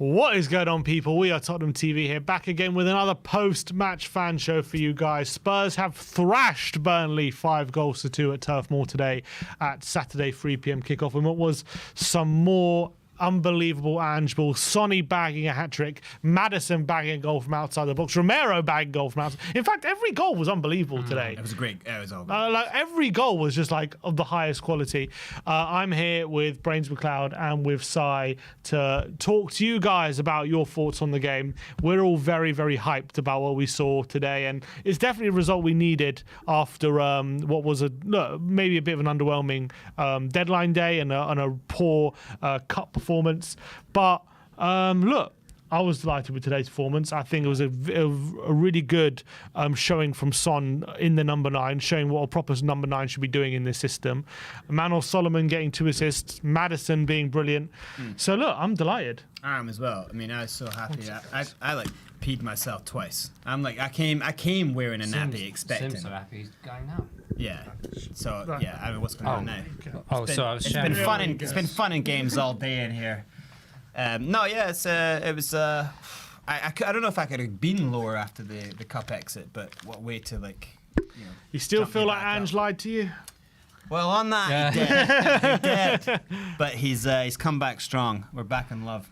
What is going on, people? We are Tottenham TV here, back again with another post-match fan show for you guys. Spurs have thrashed Burnley 5-2 at Turf Moor today at Saturday 3 p.m. kickoff, and what was some more unbelievable Ange balls. Sonny bagging a hat-trick, Maddison bagging a goal from outside the box, Romero bagging a goal from outside. In fact, every goal was unbelievable today. It was it was all good. Like every goal was just like of the highest quality. I'm here with Brains McLeod and with Sai to talk to you guys about your thoughts on the game. We're all very, very hyped about what we saw today, and it's definitely a result we needed after what was maybe a bit of an underwhelming deadline day and a poor cup performance. But look, I was delighted with today's performance. I think it was a really good showing from Son in the number 9, showing what a proper number 9 should be doing in this system. Manuel Solomon getting 2 assists, Maddison being brilliant. So look, I'm delighted. I am as well. I mean, I was so happy. I like peed myself twice. I'm like, I came wearing a nappy, expecting. Sim's so happy he's going now. Yeah. So yeah, I mean, what's going on now? Okay. It's been fun in games all day in here. No, yeah, it was. I don't know if I could have been lower after the cup exit, but what way to You still feel like Ange lied to you? Well, on that, he did. But he's come back strong. We're back in love.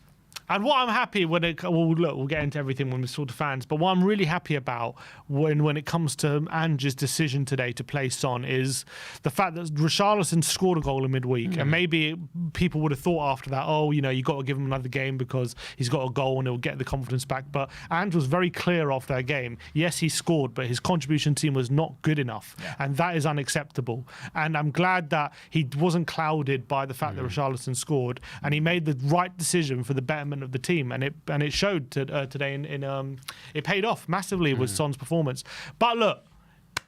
And what I'm happy we'll get into everything when we talk to fans, but what I'm really happy about when it comes to Ange's decision today to play Son is the fact that Richarlison scored a goal in midweek, and maybe people would have thought after that, you got to give him another game because he's got a goal and he'll get the confidence back. But Ange was very clear off that game. Yes, he scored, but his contribution team was not good enough, and that is unacceptable. And I'm glad that he wasn't clouded by the fact that Richarlison scored, and he made the right decision for the betterment of the team, and it showed today. It paid off massively with Son's performance. But look,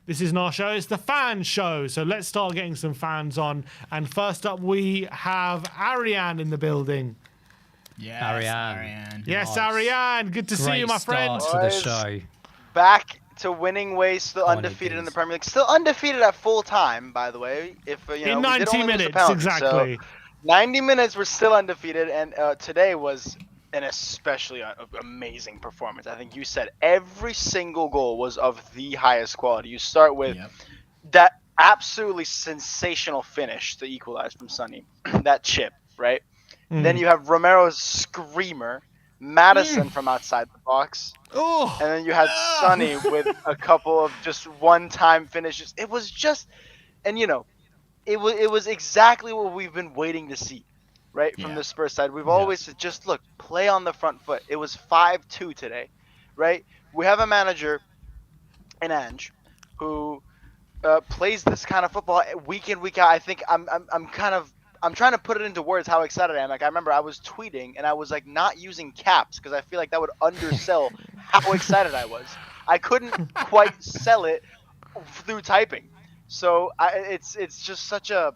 this isn't our show; it's the fan show. So let's start getting some fans on. And first up, we have Arian in the building. Yes, Arian. Yes, Nice. Arian. Good to see you, my friend. To the show. Back to winning ways, still undefeated in the Premier League. Still undefeated at full time, by the way. If in 90 minutes, exactly. So 90 minutes, we're still undefeated, and today was an especially amazing performance. I think you said every single goal was of the highest quality. You start with that absolutely sensational finish to equalize from Sonny, that chip, right? Then you have Romero's screamer, Maddison from outside the box, and then you had Sonny with a couple of just one-time finishes. It was just, and it was exactly what we've been waiting to see. Right, from the Spurs side. We've always said, just look, play on the front foot. It was 5-2 today, right? We have a manager in Ange who plays this kind of football week in, week out. I think I'm trying to put it into words how excited I am. Like, I remember I was tweeting and I was like not using caps because I feel like that would undersell how excited I was. I couldn't quite sell it through typing. So it's just such a.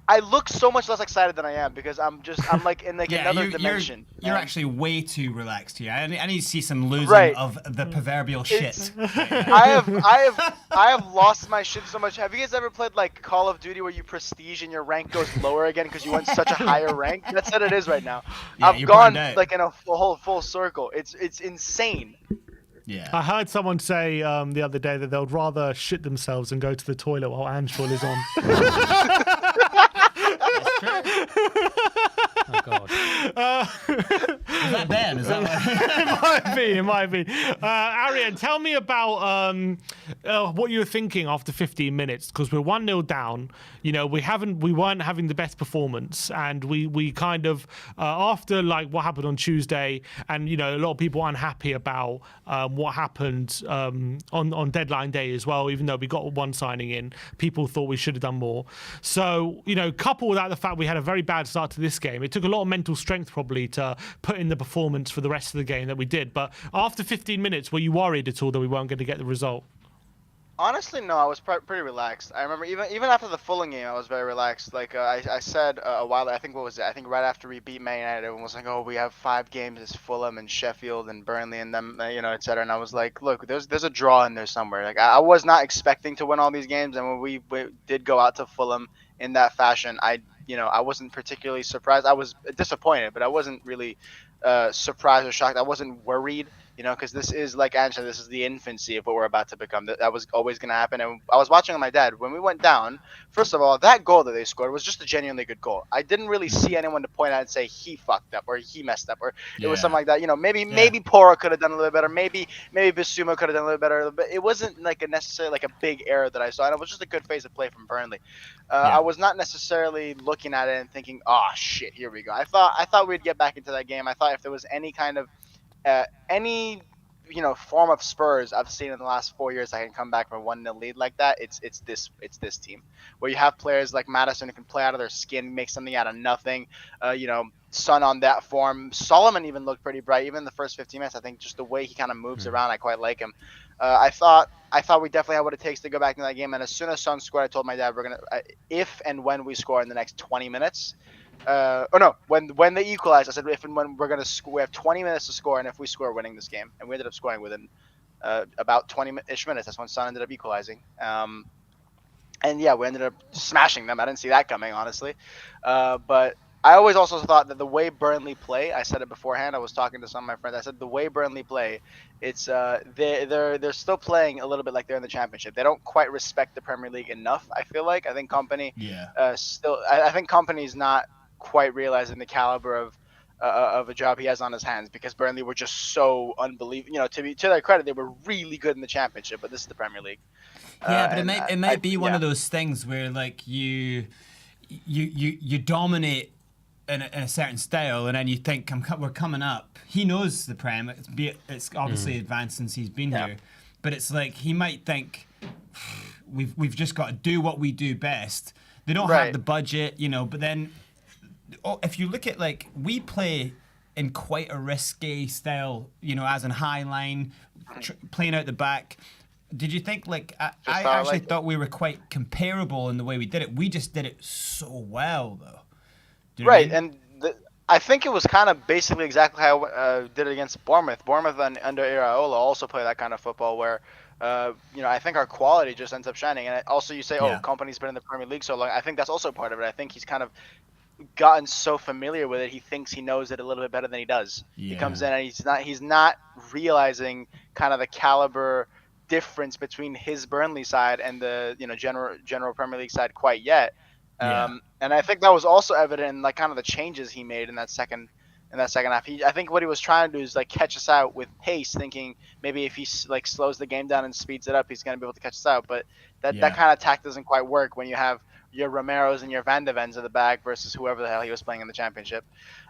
I look so much less excited than I am because I'm like in another dimension. You're actually way too relaxed here. I need to see some losing of the proverbial shit. I have lost my shit so much. Have you guys ever played like Call of Duty where you prestige and your rank goes lower again because you went such a higher rank? That's what it is right now. Yeah, I've gone like in a whole full circle. It's insane. Yeah. I heard someone say the other day that they'd rather shit themselves and go to the toilet while Ange is on. Oh God. Is that Ben? Is that It might be. Arian, tell me about what you were thinking after 15 minutes, because we're 1-0 down. We weren't having the best performance, and we kind of after like what happened on Tuesday, and a lot of people are unhappy about what happened on deadline day as well. Even though we got one signing in, people thought we should have done more. So couple with that the fact we had a very bad start to this game. It took a lot of mental strength probably to put in the performance for the rest of the game that we did. But after 15 minutes, were you worried at all that we weren't going to get the result? Honestly, no. I was pretty relaxed. I remember even after the Fulham game, I was very relaxed. Like I said a while. I think I think right after we beat Man United, everyone was like, "Oh, we have 5 games: it's Fulham and Sheffield and Burnley and them, etc." And I was like, "Look, there's a draw in there somewhere." Like I was not expecting to win all these games, and when we did go out to Fulham in that fashion, I I wasn't particularly surprised. I was disappointed, but I wasn't really surprised or shocked. I wasn't worried, because this is, like Angela, this is the infancy of what we're about to become. That was always going to happen. And I was watching with my dad when we went down. First of all, that goal that they scored was just a genuinely good goal. I didn't really see anyone to point out and say he fucked up or he messed up or it was something like that. Maybe Pora could have done a little better. Maybe Bissouma could have done a little better. But it wasn't like a necessarily like a big error that I saw. And it was just a good phase of play from Burnley. I was not necessarily looking at it and thinking, "Oh shit, here we go." I thought we'd get back into that game. I thought if there was any kind of any form of Spurs I've seen in the last 4 years, I can come back from a 1-0 lead like that. It's this team where you have players like Maddison who can play out of their skin, make something out of nothing. Son on that form. Solomon even looked pretty bright, even in the first 15 minutes. I think just the way he kind of moves around, I quite like him. I thought we definitely have what it takes to go back into that game. And as soon as Son scored, I told my dad we're gonna if and when we score in the next 20 minutes. When they equalized, I said if and when we're gonna we have 20 minutes to score, and if we score, winning this game. And we ended up scoring within about 20-ish minutes. That's when Son ended up equalizing. And yeah, we ended up smashing them. I didn't see that coming, honestly. But I always also thought that the way Burnley play, I said it beforehand. I was talking to some of my friends. I said the way Burnley play, it's they're still playing a little bit like they're in the Championship. They don't quite respect the Premier League enough. I feel like I think Company I think Company's not quite realizing the caliber of a job he has on his hands, because Burnley were just so unbelievable. To their credit, they were really good in the Championship, but this is the Premier League. Yeah, but it might be one of those things where like you dominate in a certain style, and then you think we're coming up. He knows the Prem. It's obviously advanced since he's been here, but it's like he might think we've just got to do what we do best. They don't have the budget, but then if you look at like we play in quite a risky style, as in high line, playing out the back. Did you think like I actually thought we were quite comparable in the way we did it? We just did it so well, though. Right, and I think it was kind of basically exactly how I did it against Bournemouth. Bournemouth under Iraola also play that kind of football where, I think our quality just ends up shining. And also you say, Company's been in the Premier League so long. I think that's also part of it. I think he's kind of gotten so familiar with it, he thinks he knows it a little bit better than he does. Yeah. He comes in and he's not realizing kind of the caliber difference between his Burnley side and the general Premier League side quite yet. And I think that was also evident in like kind of the changes he made in that second half. I think what he was trying to do is like catch us out with pace, thinking maybe if he like slows the game down and speeds it up, he's going to be able to catch us out. But that kind of tact doesn't quite work when you have your Romeros and your Van de Vens at the back versus whoever the hell he was playing in the Championship.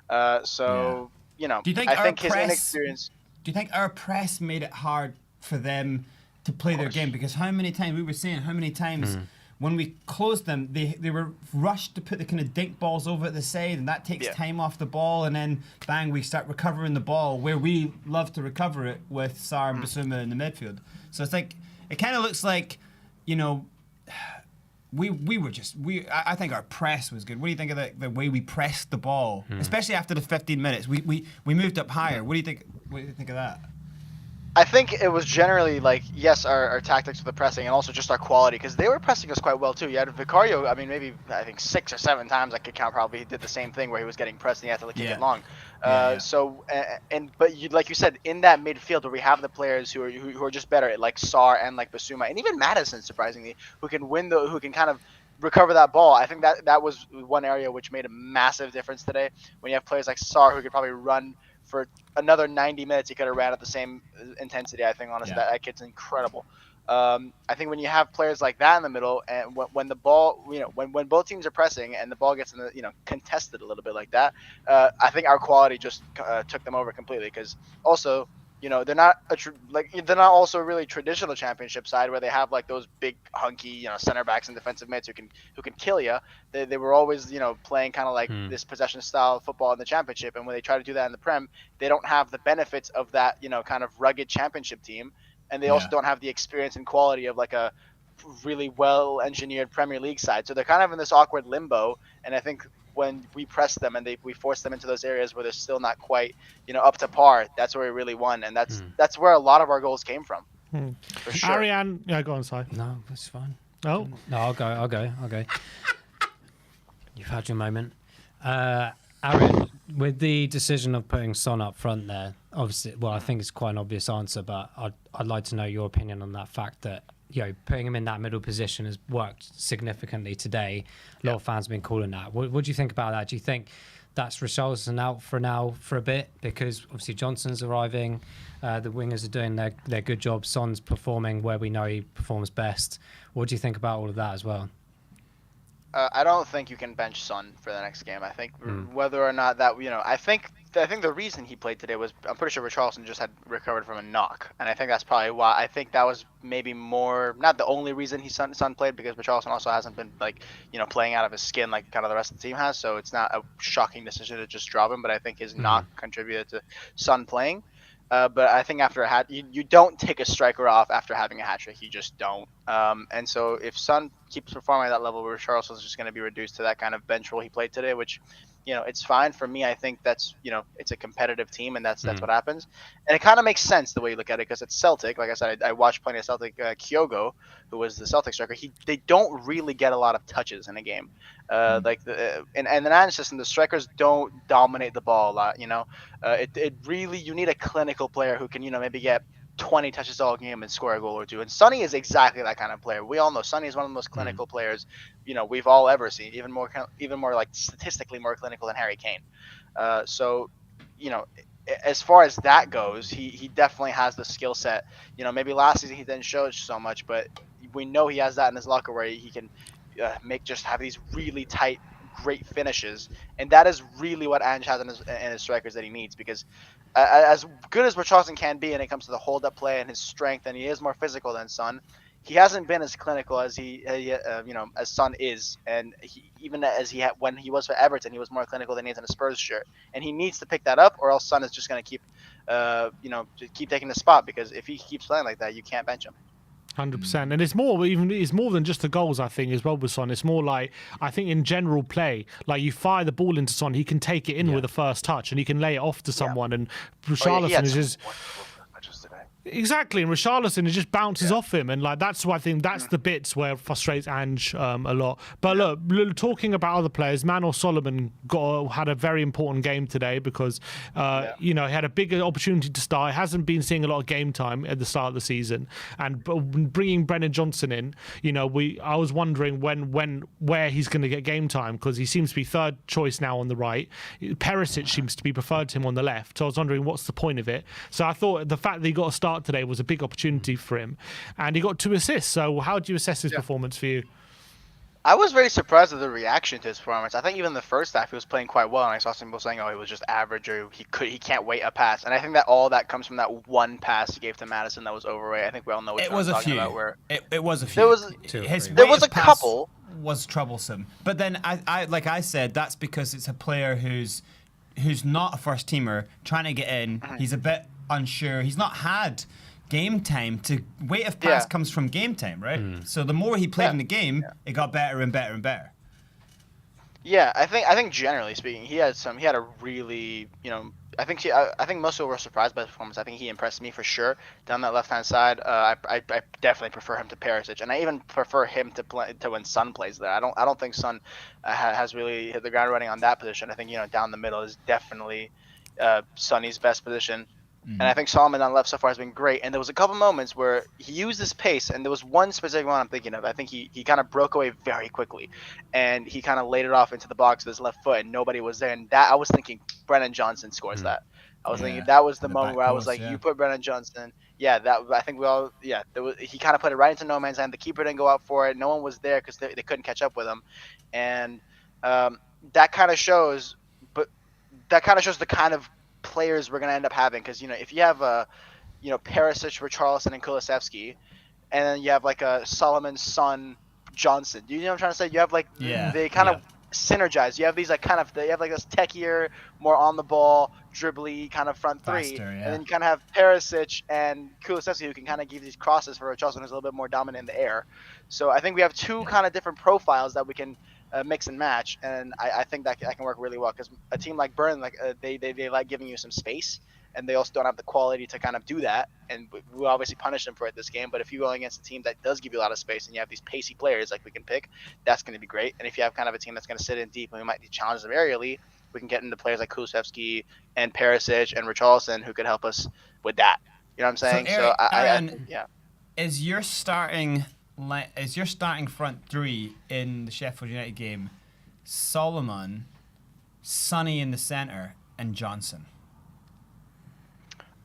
Do you think I think his inexperience. Do you think our press made it hard for them to play their game? Because how many times when we closed them, they were rushed to put the kind of dink balls over at the side, and that takes time off the ball, and then bang, we start recovering the ball where we love to recover it with Sarr and Bissouma in the midfield. So it's like it kind of looks like, I think our press was good. What do you think of the way we pressed the ball, especially after the 15 minutes? We moved up higher. What do you think? What do you think of that? I think it was generally like, yes, our tactics with the pressing and also just our quality, because they were pressing us quite well too. You had Vicario, I think 6 or 7 times I could count, probably he did the same thing where he was getting pressed and he had to kick it long. But like you said, in that midfield where we have the players who are just better at like Sarr and like Bissouma and even Maddison, surprisingly, who can kind of recover that ball. I think that was one area which made a massive difference today. When you have players like Sarr who could probably run for another 90 minutes, he could have ran at the same intensity. I think honestly that kid's incredible. I think when you have players like that in the middle, and when the ball, when both teams are pressing and the ball gets in the, contested a little bit like that, I think our quality just took them over completely. Because also, they're not also a really traditional Championship side where they have like those big hunky, center backs and defensive mids who can kill you. They were always, playing kind of like this possession style football in the Championship, and when they try to do that in the Prem, they don't have the benefits of that, kind of rugged Championship team. And they also don't have the experience and quality of like a really well-engineered Premier League side. So they're kind of in this awkward limbo. And I think when we press them and we force them into those areas where they're still not quite, up to par, that's where we really won. And that's where a lot of our goals came from. For sure. Arian, go on, Si. No, that's fine. No? No, I'll go. You've had your moment. Arian, with the decision of putting Son up front there, obviously, well, I think it's quite an obvious answer, but I'd like to know your opinion on that fact that, putting him in that middle position has worked significantly today. A lot of fans have been calling that. What do you think about that? Do you think that's Richarlison out for now for a bit? Because obviously Johnson's arriving, the wingers are doing their good job, Son's performing where we know he performs best. What do you think about all of that as well? I don't think you can bench Son for the next game. I think whether or not that, I think the reason he played today was, I'm pretty sure Richarlison just had recovered from a knock, and I think that's probably why. I think that was maybe not the only reason Son played, because Richarlison also hasn't been playing out of his skin like kind of the rest of the team has. So it's not a shocking decision to just drop him. But I think his knock contributed to Son playing. But I think after a hat, you don't take a striker off after having a hat trick. You just don't. And so if Son keeps performing at that level, Richarlison's just going to be reduced to that kind of bench role he played today, which, it's fine for me. I think that's, it's a competitive team, and that's what happens. And it kind of makes sense the way you look at it, because it's Celtic. Like I said, I watched plenty of Celtic. Kyogo, who was the Celtic striker, they don't really get a lot of touches in a game. In the Nine system, the strikers don't dominate the ball a lot. It really, you need a clinical player who can maybe get 20 touches all game and score a goal or two. And Sonny is exactly that kind of player. We all know Sonny is one of the most clinical players we've all ever seen. Even more like statistically more clinical than Harry Kane. So as far as that goes, he definitely has the skill set. Maybe last season he didn't show it so much, but we know he has that in his locker where he can have these really tight, great finishes, and that is really what Ange has in his strikers that he needs. Because as good as Richarlison can be, and it comes to the hold-up play and his strength, and he is more physical than Son, he hasn't been as clinical as as Son is, and when he was for Everton, he was more clinical than he is in a Spurs shirt, and he needs to pick that up, or else Son is just going to keep taking the spot, because if he keeps playing like that, you can't bench him. 100%, and it's more than just the goals. I think as well with Son, it's more like, I think in general play, like you fire the ball into Son, he can take it in with the first touch, and he can lay it off to someone. And Richarlison is just exactly, and Richarlison just bounces off him, and like that's why I think that's the bits where it frustrates Ange a lot. But look, talking about other players, Manor Solomon had a very important game today, because he had a bigger opportunity to start. He hasn't been seeing a lot of game time at the start of the season, and bringing Brennan Johnson in, I was wondering where he's going to get game time, because he seems to be third choice now on the right. Perisic seems to be preferred to him on the left, so I was wondering what's the point of it. So I thought the fact that he got a start today was a big opportunity for him, and he got 2 assists. So how do you assess his performance for you? I was very surprised at the reaction to his performance. I think even the first half he was playing quite well, and I saw some people saying, "Oh, he was just average," or he can't wait a pass. And I think that all that comes from that one pass he gave to Madison that was overweight. I think we all know which one I'm talking about. Where it was a few. There was a couple. Was troublesome, but then I like I said, that's because it's a player who's not a first teamer trying to get in. He's a bit unsure. He's not had game time. To weight of pass comes from game time, right? So the more he played in the game, it got better and better and better. Yeah, I think generally speaking, he had a really, I think most people were surprised by his performance. I think he impressed me for sure down that left hand side. I definitely prefer him to Perisic, and I even prefer him to when Son plays there. I don't think Son has really hit the ground running on that position. I think down the middle is definitely Sonny's best position. And I think Solomon on the left so far has been great. And there was a couple moments where he used his pace, and there was one specific one I'm thinking of. I think he kind of broke away very quickly, and he kind of laid it off into the box with his left foot, and nobody was there. And that I was thinking Brennan Johnson scores that. I was thinking that was the moment where I was like, you put Brennan Johnson. Yeah, I think we all. Yeah, he kind of put it right into no man's land. The keeper didn't go out for it. No one was there because they couldn't catch up with him, and that kind of shows. But that kind of shows the kind of players we're going to end up having, because if you have Perisic, Richarlison, and Kulusevski, and then you have like a Solomon, Son, Johnson. Do you know what I'm trying to say? You have like they kind of synergize. You have these they have like this techier, more on the ball, dribbly kind of front three, faster, and then you kind of have Perisic and Kulusevski who can kind of give these crosses for Richarlison, who's a little bit more dominant in the air. So I think we have two kind of different profiles that we can mix and match, and I think that can work really well, because a team like Burnley, they like giving you some space, and they also don't have the quality to kind of do that. And we obviously punish them for it this game. But if you're going against a team that does give you a lot of space and you have these pacey players like we can pick, that's going to be great. And if you have kind of a team that's going to sit in deep and we might need to challenge them aerially, we can get into players like Kulusevski and Perisic and Richarlison who could help us with that. You know what I'm saying? So, Arian, yeah. Is your starting front three in the Sheffield United game Solomon, Sonny in the centre, and Johnson?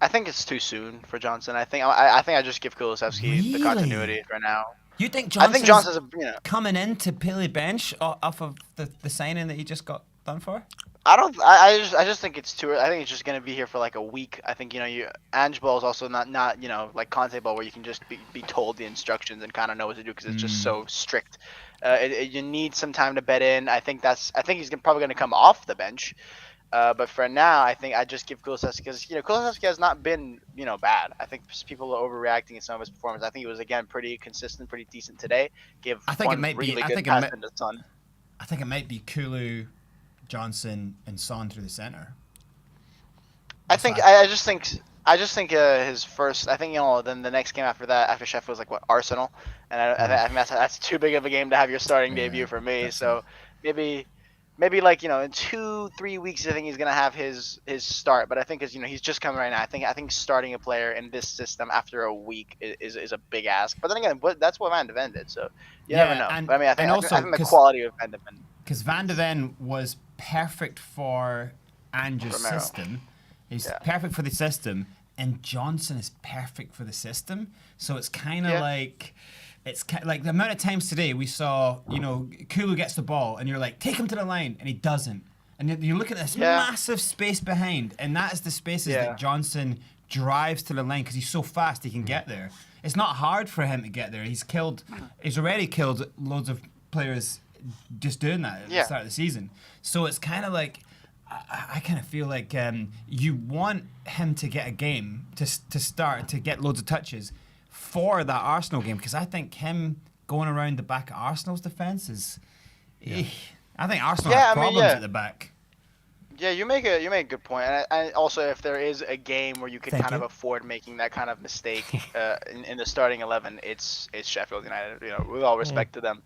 I think it's too soon for Johnson. I think I just give Kulusevski the continuity for now. You think Johnson's, I think Johnson's coming in to Pilly bench off of the signing that he just got done for? I just think it's too early. I think it's just gonna be here for like a week. I think Ange Ball is also not like Conte Ball where you can just be told the instructions and kind of know what to do because it's just so strict. You need some time to bed in. I think he's probably gonna come off the bench. But for now, I think I just give Kulusevski because Kulusevski has not been bad. I think people are overreacting in some of his performance. I think it was again pretty consistent, pretty decent today. I think it might be Kulu, Johnson, and Son through the center. I just think his first. I think then the next game after that, after Sheffield, was like Arsenal, and I think that's too big of a game to have your starting debut for me. So maybe in 2-3 weeks, I think he's gonna have his start. But I think he's just coming right now. I think starting a player in this system after a week is a big ask. But then again, that's what Van de Ven did. So you never know. I think the quality of Van de Ven. Because Van de Ven was perfect for Ange's system. He's perfect for the system, and Johnson is perfect for the system. So it's kind of like the amount of times today we saw, Kulu gets the ball, and you're like, take him to the line, and he doesn't. And you look at this massive space behind, and that is the spaces that Johnson drives to the line because he's so fast he can get there. It's not hard for him to get there. He's already killed loads of players just doing that at the start of the season. So it's kind of like, I kind of feel like you want him to get a game to start, to get loads of touches for that Arsenal game, because I think him going around the back of Arsenal's defence is... I think Arsenal have problems at the back. Yeah, you make a good point. And also, if there is a game where you could kind of afford making that kind of mistake in the starting 11, it's Sheffield United. With all respect to them.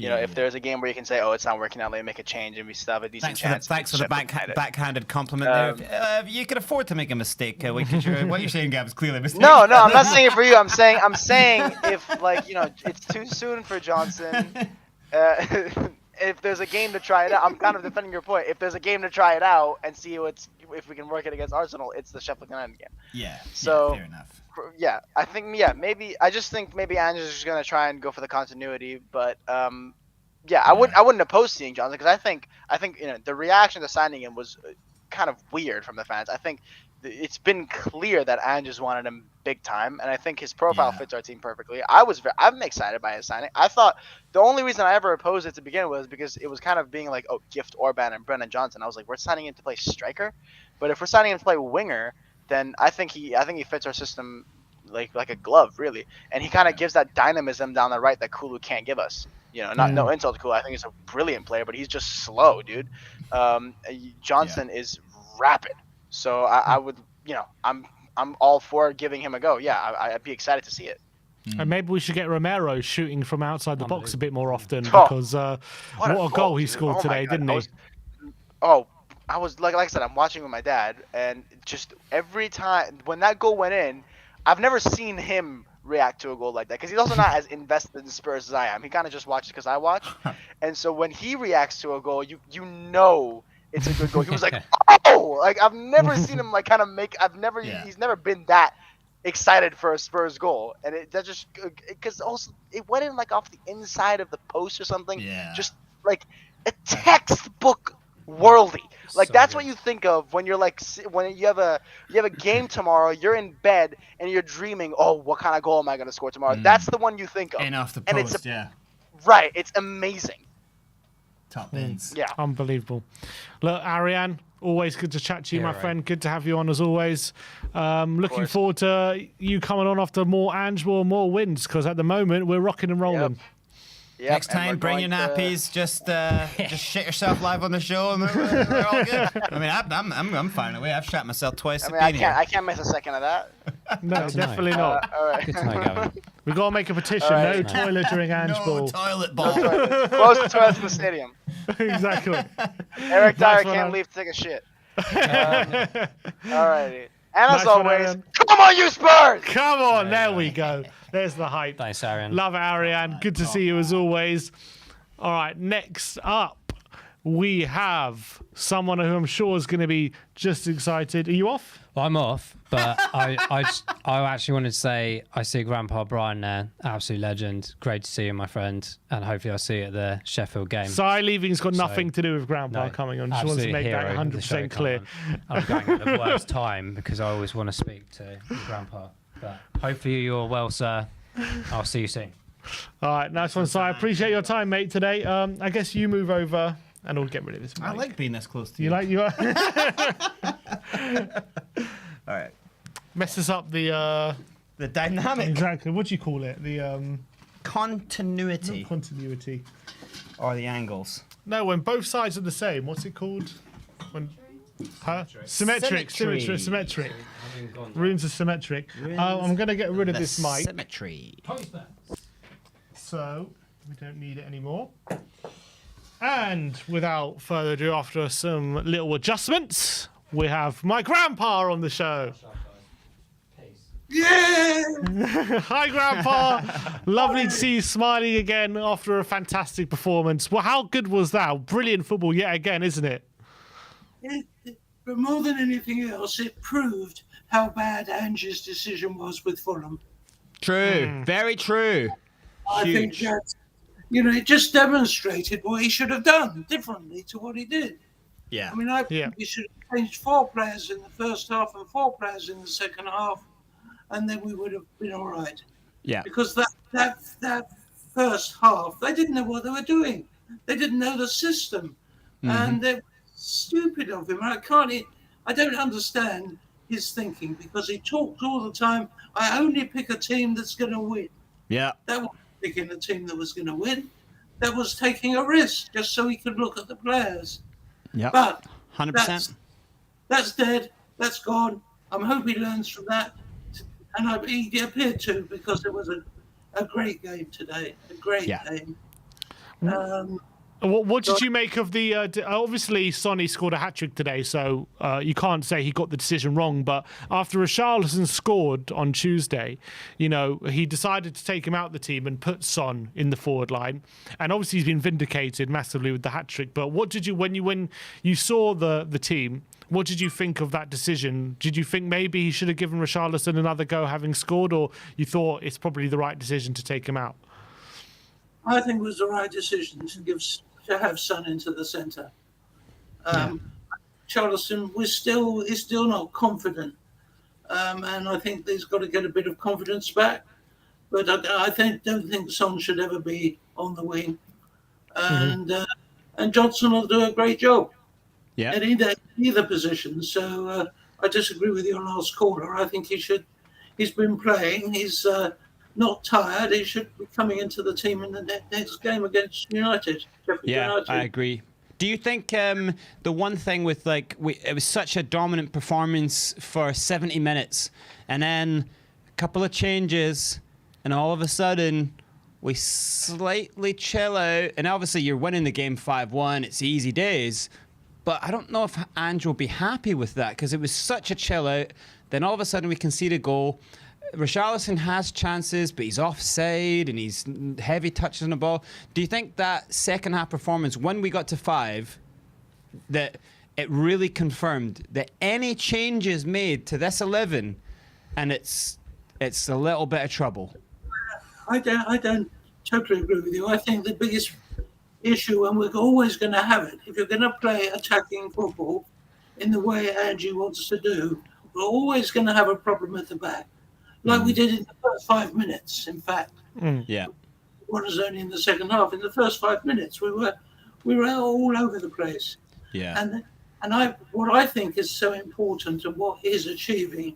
If there's a game where you can say, oh, it's not working out, let me make a change and we still have a decent chance. Thanks for the backhanded compliment there. You could afford to make a mistake. What you're saying, Gab, is clearly a mistake. No, I'm not saying it for you. I'm saying if it's too soon for Johnson. If there's a game to try it out, I'm kind of defending your point. If there's a game to try it out and see if we can work it against Arsenal, it's the Sheffield United game. Yeah. So fair enough. I think maybe I just think maybe Ange is just gonna try and go for the continuity, but I wouldn't oppose seeing Johnson because I think the reaction to signing him was kind of weird from the fans. I think it's been clear that Ange just wanted him big time, and I think his profile fits our team perfectly. I'm excited by his signing. I thought the only reason I ever opposed it to begin with was because it was kind of being like, oh, gift Orban and Brennan Johnson. I was like, we're signing him to play striker, but if we're signing him to play winger, then I think he fits our system like a glove, really, and he kind of gives that dynamism down the right that Kulu can't give us. No insult to Kulu. I think he's a brilliant player, but he's just slow, dude. Johnson is rapid. So I would, I'm all for giving him a go. Yeah, I'd be excited to see it. And maybe we should get Romero shooting from outside the box a bit more often because what a goal he scored today, didn't he? I was like I said, I'm watching with my dad, and just every time when that goal went in, I've never seen him react to a goal like that because he's also not as invested in Spurs as I am. He kind of just watches because I watch, and so when he reacts to a goal, you know it's a good goal. He was like, oh, like I've never seen him he's never been that excited for a Spurs goal, and because also it went in like off the inside of the post or something. Yeah. Just like a textbook worldy. Like that's what you think of when you're like when you have a game tomorrow. You're in bed and you're dreaming, oh, what kind of goal am I going to score tomorrow? That's the one you think of. And off the post, Right. It's amazing. Top ends. Yeah. Unbelievable. Look, Arian, always good to chat to you, my friend. Good to have you on as always. Looking forward to you coming on after more Ange, more wins, because at the moment we're rocking and rolling. Yep, Next and we're time, bring your going to- nappies. Just shit yourself live on the show, and we're all good. I mean, I'm firing away. I've shot myself twice. I mean, I can't miss a second of that. No, definitely not. All right. Good to know, Gavin. We've got to make a petition. All No right. toilet during Ange No Ball. toilet bowl. Close the toilets in the stadium. Exactly. Eric Dyer Nice one, can't Aaron. leave to take a shit. Alrighty. And Nice as one, always, Arian. come on, you Spurs! Come on, there we go. There's the hype. Thanks, Arian. Love it, Arian. Good to see you as always. All right, next up, we have someone who I'm sure is going to be just excited. Are you off? Well, I'm off, but I actually wanted to say I see Grandpa Brian there, absolute legend. Great to see you, my friend, and hopefully I'll see you at the Sheffield game. Cy leaving's got nothing to do with Grandpa No, coming on. Just wants to absolute make that hero of the show 100% clear. coming. I'm going at the worst time because I always want to speak to your Grandpa. But hopefully you're well, sir. I'll see you soon. All right, nice one, Cy. Appreciate your time, mate, today. I guess you move over and we'll get rid of this mic. I like being this close to you. You like you? All right. Messes up the dynamic exactly. What do you call it? The continuity continuity. or the angles. No, when both sides are the same. What's it called? When symmetric. Symmetric. Runes are symmetric. I'm gonna get rid of The this mic, symmetry. so we don't need it anymore. And without further ado, after some little adjustments, we have my grandpa on the show. Yeah! Hi, Grandpa. Lovely to see you smiling again after a fantastic performance. Well, how good was that? Brilliant football yet again, isn't it? But more than anything else, it proved how bad Ange's decision was with Fulham. True. Very true. I think Huge. that, it just demonstrated what he should have done differently to what he did. Yeah. I mean, I think he should have changed 4 players in the first half and 4 players in the second half, and then we would have been all right. Yeah. Because that first half, they didn't know what they were doing. They didn't know the system, and they were stupid of him. I don't understand his thinking because he talked all the time. I only pick a team that's going to win. Yeah. That wasn't picking a team that was going to win. That was taking a risk just so he could look at the players. Yeah. But 100%. that's dead. That's gone. I'm hoping he learns from that. And he appeared to, because it was a great game today. A great game. What did you make of the? Obviously, Sonny scored a hat trick today, so you can't say he got the decision wrong. But after Richarlison scored on Tuesday, he decided to take him out of the team and put Son in the forward line. And obviously, he's been vindicated massively with the hat trick. But what did you when you saw the team? What did you think of that decision? Did you think maybe he should have given Richarlison another go having scored, or you thought it's probably the right decision to take him out? I think it was the right decision to have Son into the centre. Charleston is still not confident, and I think he's got to get a bit of confidence back. But I don't think Son should ever be on the wing, and Johnson will do a great job. Yeah. At either position. So I disagree with your last caller. I think he's been playing. He's not tired. He should be coming into the team in the next game against United. United. I agree. Do you think the one thing with it was such a dominant performance for 70 minutes, and then a couple of changes, and all of a sudden we slightly chill out, and obviously you're winning the game 5-1. It's easy days. But I don't know if Ange will be happy with that because it was such a chill out. Then all of a sudden we concede a goal. Richarlison has chances, but he's offside and he's heavy touches on the ball. Do you think that second half performance, when we got to 5, that it really confirmed that any changes made to this 11 and it's a little bit of trouble? I don't totally agree with you. I think the biggest issue, and we're always going to have it, if you're going to play attacking football in the way Angie wants to do, we're always going to have a problem at the back, like we did in the first 5 minutes. In fact, Yeah. it was only in the second half. In the first 5 minutes, we were all over the place. Yeah. And what I think is so important, and what he's achieving,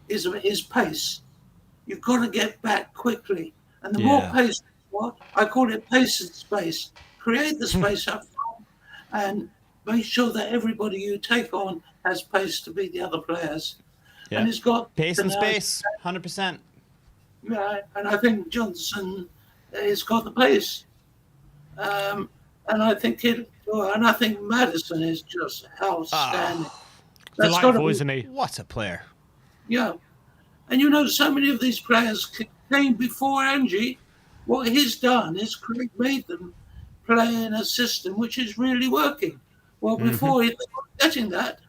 is his pace. You've got to get back quickly, and the more pace what I call it pace and space. Create the space up front and make sure that everybody you take on has pace to beat the other players. Yeah. And it's got pace and space, 100%. Yeah, and I think Johnson has got the pace. And I think Maddison is just outstanding. That's Delightful, isn't he? What a player. Yeah. And so many of these players came before Angie. What he's done is made them play in a system which is really working. Well, before he was getting that.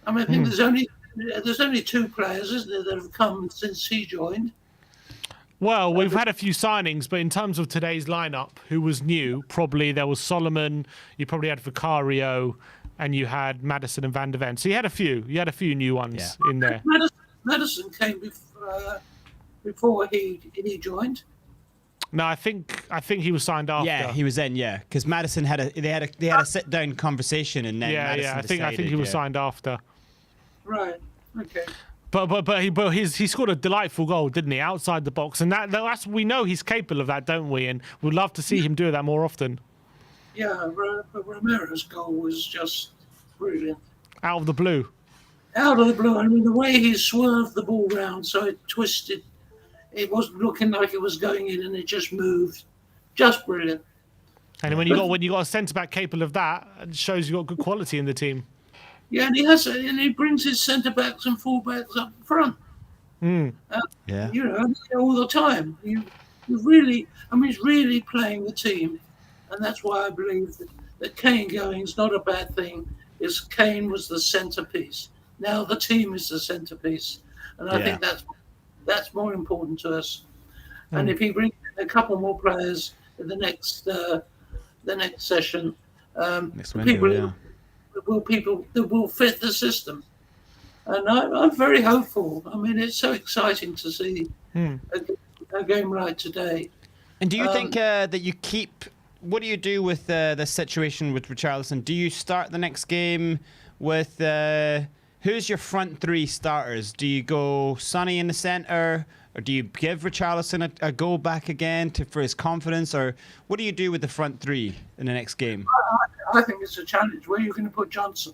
I mean, I think there's only 2 players, isn't there, that have come since he joined. Well, we've had a few signings, but in terms of today's lineup, who was new? Probably there was Solomon. You probably had Vicario, and you had Maddison and Van der Ven. So you had a few. You had a few new ones in there. Maddison came before he joined. No, I think he was signed after. Yeah, he was in. Yeah, because Maddison had a sit down conversation, and then Maddison I think he was signed after. Right. Okay. But he scored a delightful goal, didn't he? Outside the box, and that's we know he's capable of that, don't we? And we'd love to see him do that more often. Yeah, Romero's goal was just brilliant. Out of the blue. Out of the blue. I mean, the way he swerved the ball round, so it twisted. It wasn't looking like it was going in, and it just moved. Just brilliant. And when you got a centre back capable of that, it shows you got good quality in the team. Yeah, and he brings his centre backs and full backs up front. Mm. All the time. He's really playing the team, and that's why I believe that Kane going is not a bad thing. Is Kane was the centrepiece. Now the team is the centrepiece, and I think that's more important to us. And if he brings a couple more players in the next session, people that will fit the system. And I'm very hopeful. I mean, it's so exciting to see a game like today. And do you think that you keep? What do you do with the situation with Richarlison? Do you start the next game with who's your front 3 starters? Do you go Sonny in the centre, or do you give Richarlison a go back again for his confidence, or what do you do with the front 3 in the next game? I think it's a challenge. Where are you going to put Johnson?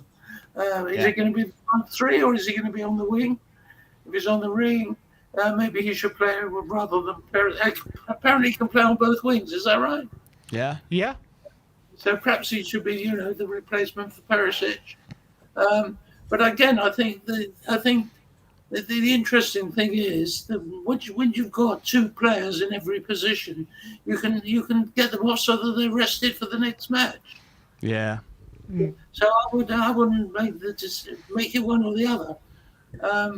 Is he going to be the front 3, or is he going to be on the wing? If he's on the wing, maybe he should play rather than apparently he can play on both wings. Is that right? Yeah. Yeah. So perhaps he should be, the replacement for Perisic. But again, I think the interesting thing is that when you've got 2 players in every position, you can get them off so that they're rested for the next match. Yeah. So I wouldn't make it one or the other.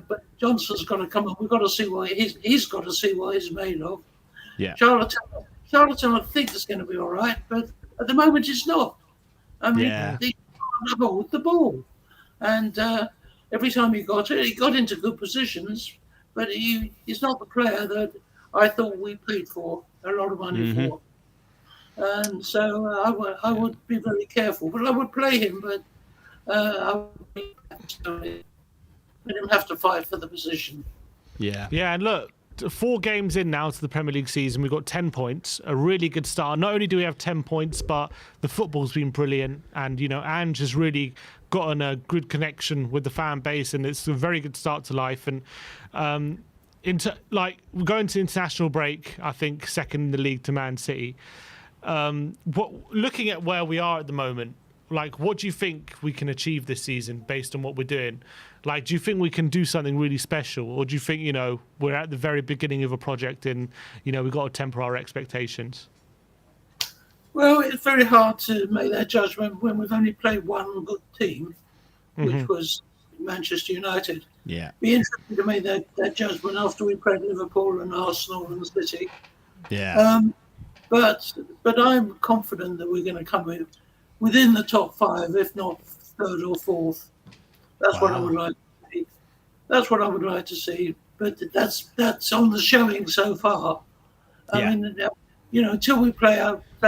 But Johnson's got to come on. We've got to see what he's got to see what he's made of. Yeah. Charlton, I think is going to be all right, but at the moment it's not. I mean, he can't hold the ball, and every time he got it, he got into good positions, but he's not the player that I thought we paid for a lot of money for. And so I would be very careful, but I would play him, but I would let him have to fight for the position. Yeah. Yeah, and look, 4 games in now to the Premier League season, we've got 10 points, a really good start. Not only do we have 10 points, but the football's been brilliant, and Ange has really gotten a good connection with the fan base, and it's a very good start to life. And we're going to international break, I think second in the league to Man City. Looking at where we are at the moment, what do you think we can achieve this season based on what we're doing? Do you think we can do something really special, or do you think we're at the very beginning of a project and we've got to temper our expectations? Well, it's very hard to make that judgment when we've only played one good team, which was Manchester United. Yeah. Be interesting to make that judgment after we played Liverpool and Arsenal and City. Yeah. But I'm confident that we're going to come within the top 5, if not 3rd or 4th. That's what I would like to see. That's what I would like to see. But that's on the showing so far. I mean, until we play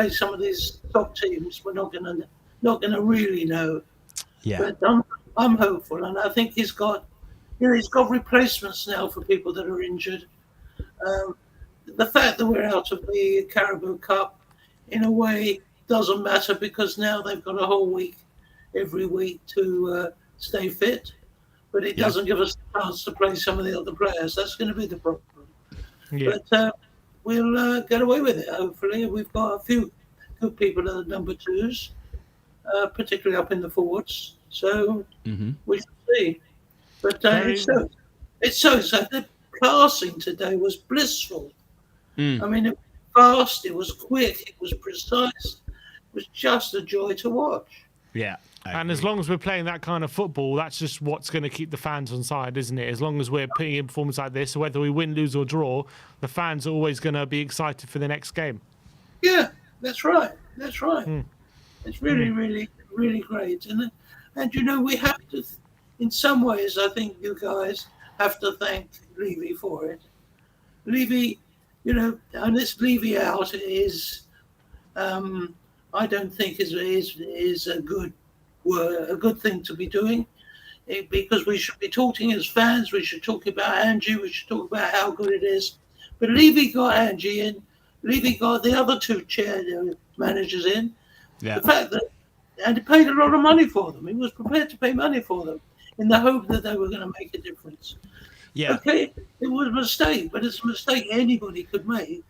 some of these top teams, we're not gonna really know. Yeah. But I'm hopeful, and I think he's got replacements now for people that are injured. the fact that we're out of the Carabao Cup, in a way, doesn't matter because now they've got a whole week every week to stay fit. But it doesn't give us a chance to play some of the other players. That's going to be the problem. Yeah. But we'll get away with it, hopefully. We've got a few good people at the number twos, particularly up in the forwards. So we shall see. But it's so the passing today was blissful. I mean, it was fast, it was quick, it was precise. It was just a joy to watch. Yeah. And as long as we're playing that kind of football, that's just what's going to keep the fans on side, isn't it? As long as we're putting in performance like this, whether we win, lose or draw, the fans are always going to be excited for the next game. Yeah, that's right. That's right. It's really, really, really great. And you know, we have to, in some ways, I think you guys have to thank Levy for it. Levy, you know, and this Levy out is, I don't think is a good thing to be doing, because we should be talking as fans. We should talk about Angie. We should talk about how good it is. But Levy got Angie in. Levy got the other two managers in. Yeah. The fact that, and he paid a lot of money for them. He was prepared to pay money for them in the hope that they were going to make a difference. Yeah. Okay, it was a mistake, but it's a mistake anybody could make.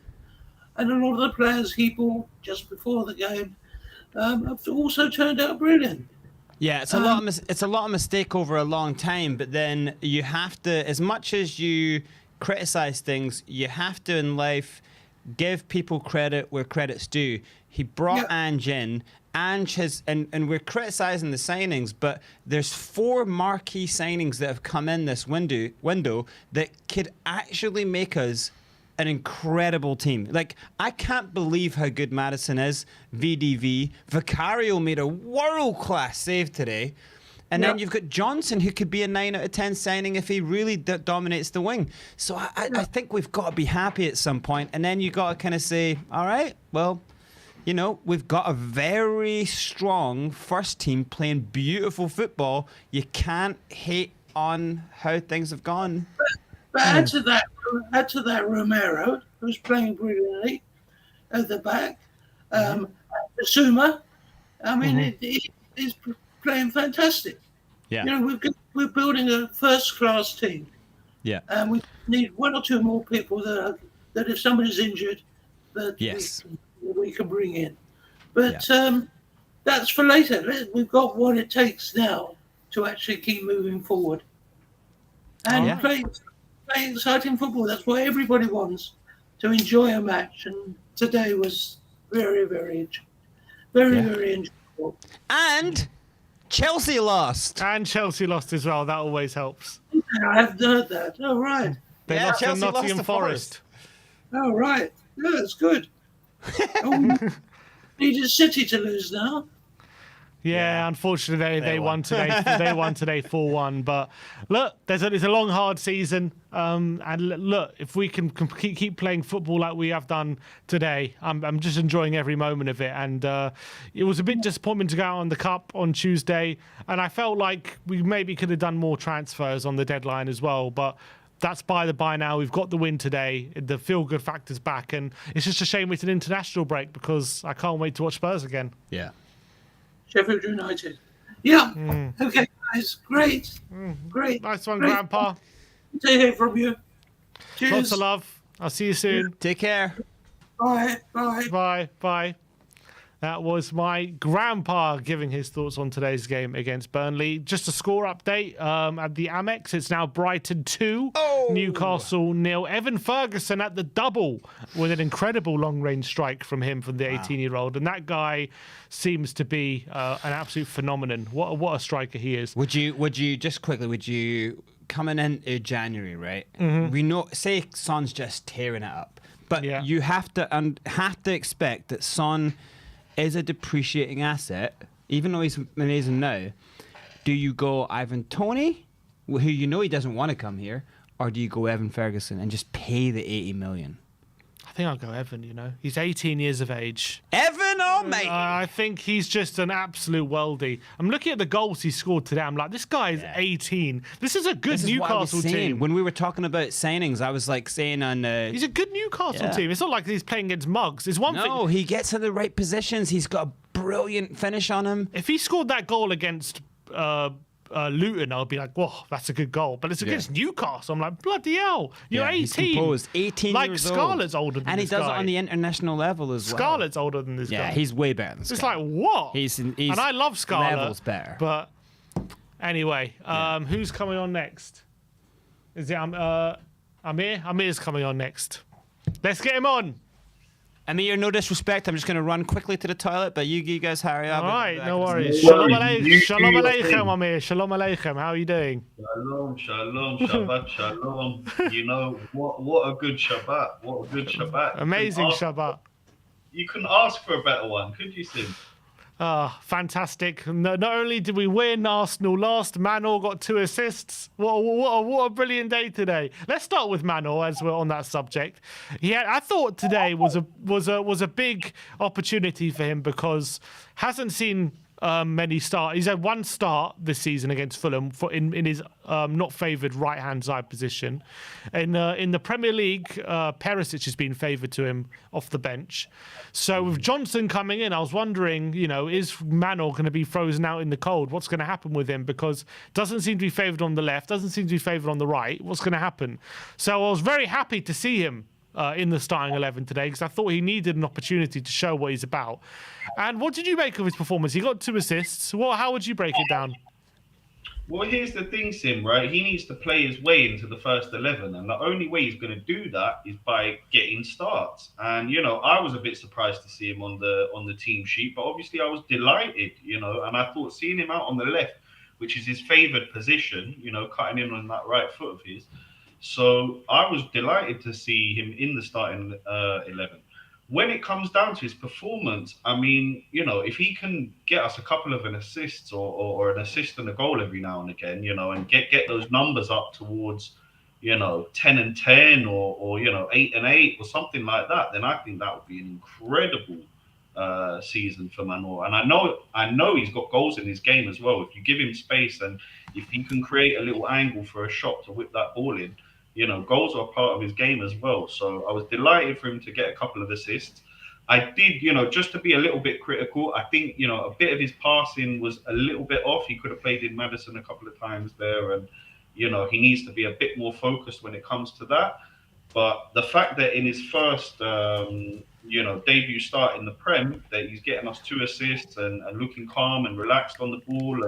And a lot of the players he bought just before the game have also turned out brilliant. Yeah, it's a lot of mistake over a long time, but then you have to, as much as you criticize things, you have to in life give people credit where credit's due. He brought Ange in. Ange has, and we're criticizing the signings, but there's 4 marquee signings that have come in this window that could actually make us an incredible team. Like, I can't believe how good Maddison is. VDV. Vicario made a world-class save today. And then you've got Johnson, who could be a 9 out of 10 signing if he really dominates the wing. So I think we've got to be happy at some point. And then you got to kind of say, all right, well, you know, we've got a very strong first team playing beautiful football. You can't hate on how things have gone. But add to that Romero, who's playing brilliantly at the back. Basuma, I mean, he's playing fantastic. Yeah. You know, we're building a first-class team. Yeah. And we need 1 or 2 more people that if somebody's injured, that we can bring in. But that's for later. We've got what it takes now to actually keep moving forward and play exciting football. That's what everybody wants, to enjoy a match. And today was very, very, very enjoyable. And Chelsea lost. And Chelsea lost as well. That always helps. I haven't heard that. Oh, right. They lost to Chelsea Nottingham lost to Forest. Oh, right. Yeah, that's good. Needed City to lose now. Yeah, unfortunately they won today. They won today 4-1. But look, it's a long, hard season. And look, if we can keep playing football like we have done today, I'm just enjoying every moment of it. And it was a bit disappointing to go out on the cup on Tuesday, and I felt like we maybe could have done more transfers on the deadline as well. But that's by the by now. We've got the win today. The feel-good factor's back, and it's just a shame it's an international break because I can't wait to watch Spurs again. Yeah. Sheffield United. Yeah. Okay, guys. Great. Great. Nice one, Great. Grandpa. Good to hear from you. Cheers. Lots of love. I'll see you soon. Take care. Bye. Bye. Bye. Bye. That was my grandpa giving his thoughts on today's game against Burnley. Just a score update at the Amex. It's now Brighton 2, Newcastle 0. Evan Ferguson at the double with an incredible long-range strike from him, from the 18-year-old. And that guy seems to be an absolute phenomenon. What a striker he is. Would you just quickly, coming into January, right? We know, say Son's just tearing it up, but you have to expect that Son is a depreciating asset, even though he's amazing now. Do you go Ivan Toney, who you know he doesn't want to come here, or do you go Evan Ferguson and just pay the 80 million? I think I'll go Evan, you know. He's 18 years of age. Evan on, mate? I think he's just an absolute worldie. I'm looking at the goals he scored today. I'm like, this guy is 18. This is a good This is what I was Newcastle saying. team. When we were talking about signings, I was like saying on... He's a good Newcastle team. It's not like he's playing against mugs. It's one thing. No, he gets in the right positions. He's got a brilliant finish on him. If he scored that goal against Luton, I'll be like, whoa, that's a good goal. But it's against Newcastle. I'm like, bloody hell, you're 18. He's composed. 18 like years Scarlett's old. older than and this he does guy. it on the international level as well. Scarlett's older than this guy. Yeah, he's way better than It's Scarlett. like, what? He's and I love Scarlett. levels better. But anyway, who's coming on next? Is it Amir? Amir's coming on next. Let's get him on. Amir, no disrespect. I'm just going to run quickly to the toilet, but you guys hurry up. All right, no worries. Well, Shalom you aleichem, shalom do your aleichem, thing. Amir. Shalom aleichem. How are you doing? Shalom, shalom, Shabbat, shalom. You know, what a good Shabbat. What a good Shabbat. Amazing You couldn't Shabbat. ask- You couldn't ask for a better one, could you, Sim? Fantastic. Not only did we win, Arsenal lost, Manor got 2 assists. What a brilliant day today. Let's start with Manor as we're on that subject. I thought today was a big opportunity for him because hasn't seen many start. He's had 1 start this season against Fulham in his not favoured right-hand side position. In the Premier League, Perisic has been favoured to him off the bench. So with Johnson coming in, I was wondering, is Manor going to be frozen out in the cold? What's going to happen with him? Because doesn't seem to be favoured on the left, doesn't seem to be favoured on the right. What's going to happen? So I was very happy to see him in the starting 11 today because I thought he needed an opportunity to show what he's about. And what did you make of his performance? He got 2 assists. How would you break it down? Well, here's the thing, Sim, right? He needs to play his way into the first 11, and the only way he's going to do that is by getting starts. And, I was a bit surprised to see him on the team sheet, but obviously I was delighted, and I thought seeing him out on the left, which is his favoured position, cutting in on that right foot of his. So I was delighted to see him in the starting 11. When it comes down to his performance, I mean, if he can get us a couple of assists or an assist and a goal every now and again, and get those numbers up towards, 10 and 10 or 8 and 8 or something like that, then I think that would be an incredible season for Manor. And I know he's got goals in his game as well. If you give him space and if he can create a little angle for a shot to whip that ball in, goals are part of his game as well. So I was delighted for him to get a couple of assists. I did, just to be a little bit critical, I think, a bit of his passing was a little bit off. He could have played in Madison a couple of times there. And, he needs to be a bit more focused when it comes to that. But the fact that in his first, debut start in the Prem, that he's getting us 2 assists and looking calm and relaxed on the ball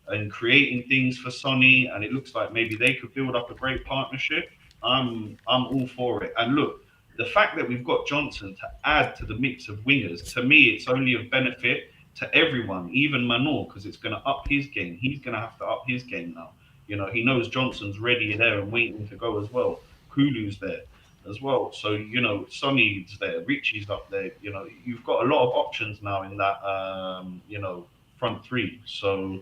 and creating things for Sonny, and it looks like maybe they could build up a great partnership. I'm all for it. And look, the fact that we've got Johnson to add to the mix of wingers, to me, it's only of benefit to everyone, even Manor, because it's going to up his game. He's going to have to up his game now. He knows Johnson's ready there and waiting to go as well. Kulu's there as well. So, Sonny's there, Richie's up there. You've got a lot of options now in that, front 3. So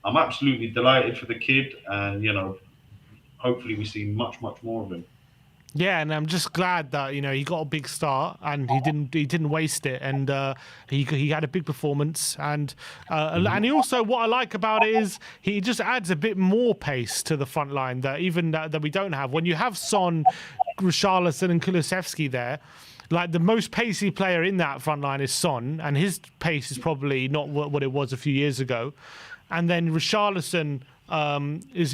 I'm absolutely delighted for the kid, and hopefully we see much more of him. Yeah, and I'm just glad that he got a big start and he didn't waste it, and he had a big performance, and he also, what I like about it is he just adds a bit more pace to the front line that we don't have. When you have Son, Richarlison, and Kulusevski there, like the most pacey player in that front line is Son, and his pace is probably not what it was a few years ago. And then Richarlison is,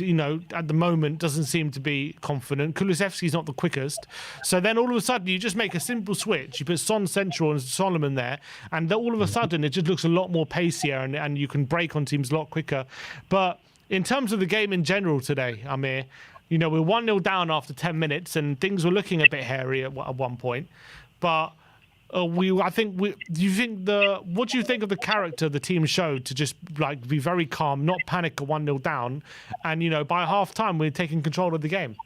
at the moment doesn't seem to be confident. Kulusevski's not the quickest. So then all of a sudden you just make a simple switch. You put Son central and Solomon there, and all of a sudden it just looks a lot more pacier, and you can break on teams a lot quicker. But in terms of the game in general today, Amir, we're 1-0 down after 10 minutes and things were looking a bit hairy at one point. But what do you think of the character the team showed to just be very calm, not panic at 1-0 down, and by half time we're taking control of the game?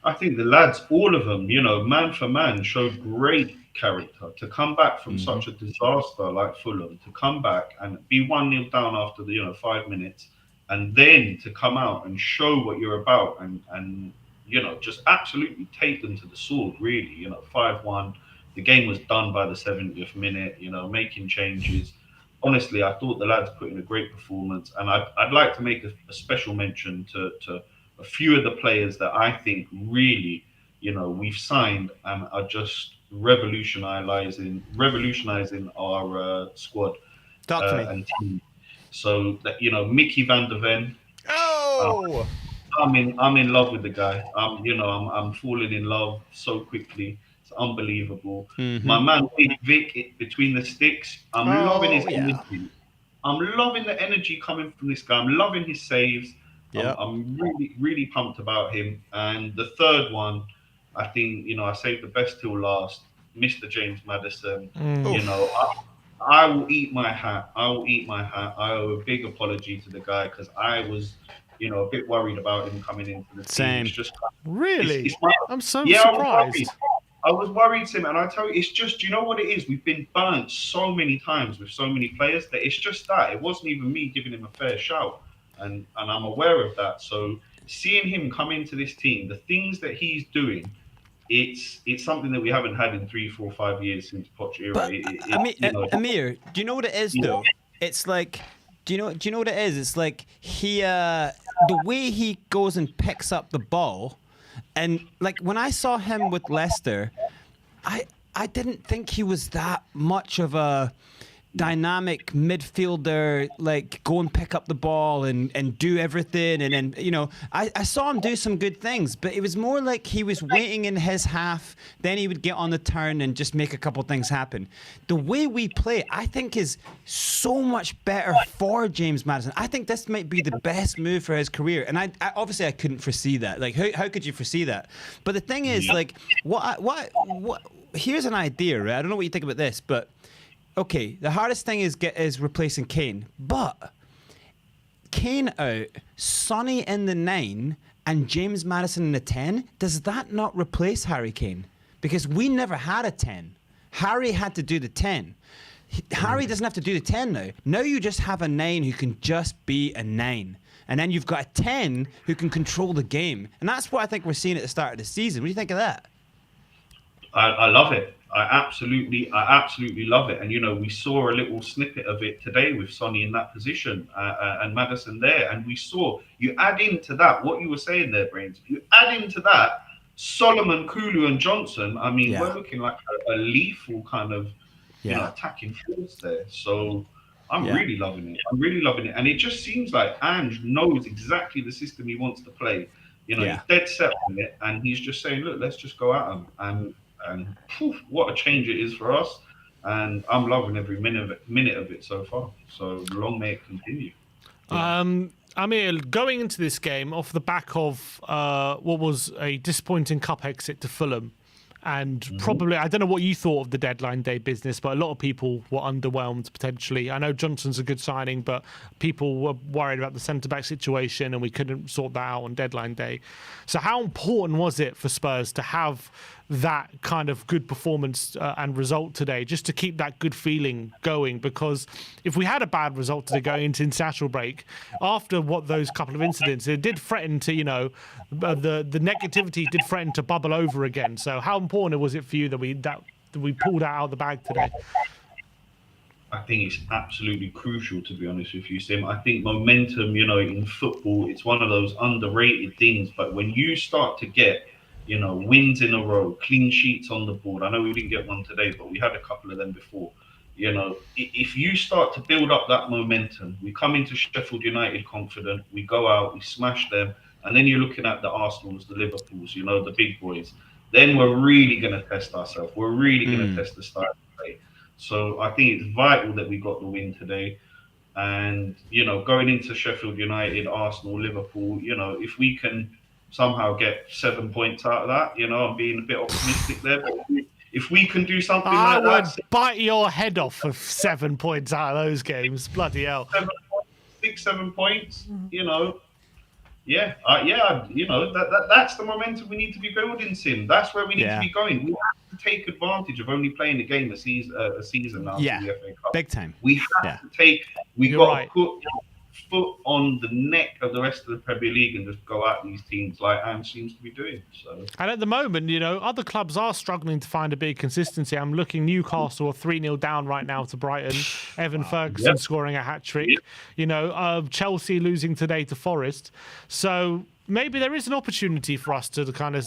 I think the lads, all of them, man for man, showed great character to come back from such a disaster like Fulham, to come back and be 1-0 down after the 5 minutes, and then to come out and show what you're about and just absolutely take them to the sword, really. 5-1. The game was done by the 70th minute, making changes. Honestly, I thought the lads put in a great performance, and I'd like to make a special mention to a few of the players that I think really, we've signed and are just revolutionizing our squad Talk to me. and team. So that Mickey van der Ven. Oh, I'm in love with the guy. I'm falling in love so quickly. It's unbelievable. My man Big Vic between the sticks. I'm loving his energy. I'm loving the energy coming from this guy. I'm loving his saves. yeah. I'm really, really pumped about him. And the third one, I think, I saved the best till last. Mr. James Maddison. I will eat my hat. I will eat my hat. I owe a big apology to the guy because I was, a bit worried about him coming into the team. Same. It's just Really? I'm so yeah, surprised. I was worried, Tim, and I tell you, it's just, you know what it is? We've been burnt so many times with so many players that it's just that. It wasn't even me giving him a fair shout, and I'm aware of that. So seeing him come into this team, the things that he's doing, it's something that we haven't had in 3, 4, 5 years since Poch era. But Amir, do you know what it is though? It's like, do you know what it is? It's like he, the way he goes and picks up the ball. And like when I saw him with Leicester, I didn't think he was that much of a dynamic midfielder, like go and pick up the ball and do everything. And then, I saw him do some good things, but it was more like he was waiting in his half, then he would get on the turn and just make a couple things happen. The way we play, I think, is so much better for James Maddison. I think this might be the best move for his career. And I obviously I couldn't foresee that. Like, how could you foresee that? But the thing is, like, what here's an idea, right? I don't know what you think about this, but okay, the hardest thing is replacing Kane, but Kane out, Sonny in the 9, and James Maddison in the 10. Does that not replace Harry Kane? Because we never had a 10. Harry had to do the 10. Harry doesn't have to do the 10 now. Now you just have a 9 who can just be a 9. And then you've got a 10 who can control the game. And that's what I think we're seeing at the start of the season. What do you think of that? I love it. I absolutely love it. And, we saw a little snippet of it today with Sonny in that position and Maddison there. And we saw, you add into that, what you were saying there, Brains, you add into that Solomon, Kulu and Johnson. I mean, we're looking like a lethal kind of, attacking force there. So I'm really loving it. I'm really loving it. And it just seems like Ange knows exactly the system he wants to play. He's dead set on it. And he's just saying, look, let's just go at him. And what a change it is for us. And I'm loving every minute of it so far. So long may it continue. Amir, going into this game off the back of what was a disappointing cup exit to Fulham, and probably, I don't know what you thought of the deadline day business, but a lot of people were underwhelmed potentially. I know Johnson's a good signing, but people were worried about the centre-back situation and we couldn't sort that out on deadline day. So how important was it for Spurs to have that kind of good performance and result today, just to keep that good feeling going? Because if we had a bad result today going into international break, after what those couple of incidents, it did threaten to, the negativity did threaten to bubble over again. So how important was it for you that we pulled that out of the bag today? I think it's absolutely crucial, to be honest with you, Sim. I think momentum, in football, it's one of those underrated things. But when you start to get wins in a row, clean sheets on the board. I know we didn't get one today, but we had a couple of them before. If you start to build up that momentum, we come into Sheffield United confident, we go out, we smash them, and then you're looking at the Arsenals, the Liverpools, the big boys. Then we're really going to test ourselves. We're really going to test the style of play. So I think it's vital that we got the win today. And, going into Sheffield United, Arsenal, Liverpool, if we can somehow get 7 points out of that, I'm being a bit optimistic there. But if we can do something like that, I would bite your head off for 7 points out of those games. Bloody hell. 7 points, that's the momentum we need to be building, Sim. That's where we need to be going. We have to take advantage of only playing a game a season now. Yeah, in the FA Cup. big time. We have to take. We got to put foot on the neck of the rest of the Premier League and just go at these teams like Ange seems to be doing. So. And at the moment, other clubs are struggling to find a big consistency. I'm looking Newcastle are 3-0 down right now to Brighton. Evan Ferguson scoring a hat-trick. Chelsea losing today to Forest. So maybe there is an opportunity for us to kind of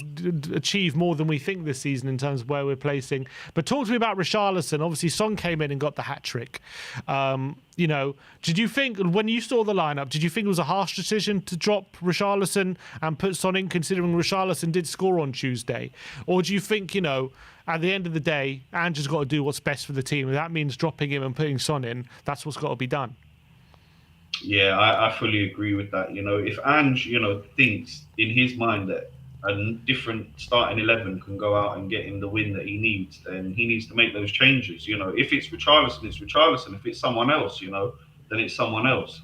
achieve more than we think this season in terms of where we're placing. But talk to me about Richarlison. Obviously, Son came in and got the hat-trick. Did you think, when you saw the lineup, did you think it was a harsh decision to drop Richarlison and put Son in, considering Richarlison did score on Tuesday? Or do you think, at the end of the day, Ange has got to do what's best for the team, and that means dropping him and putting Son in? That's what's got to be done. Yeah, I fully agree with that. If Ange, thinks in his mind that a different starting 11 can go out and get him the win that he needs, then he needs to make those changes. If it's Richarlison, it's Richarlison. If it's someone else, then it's someone else.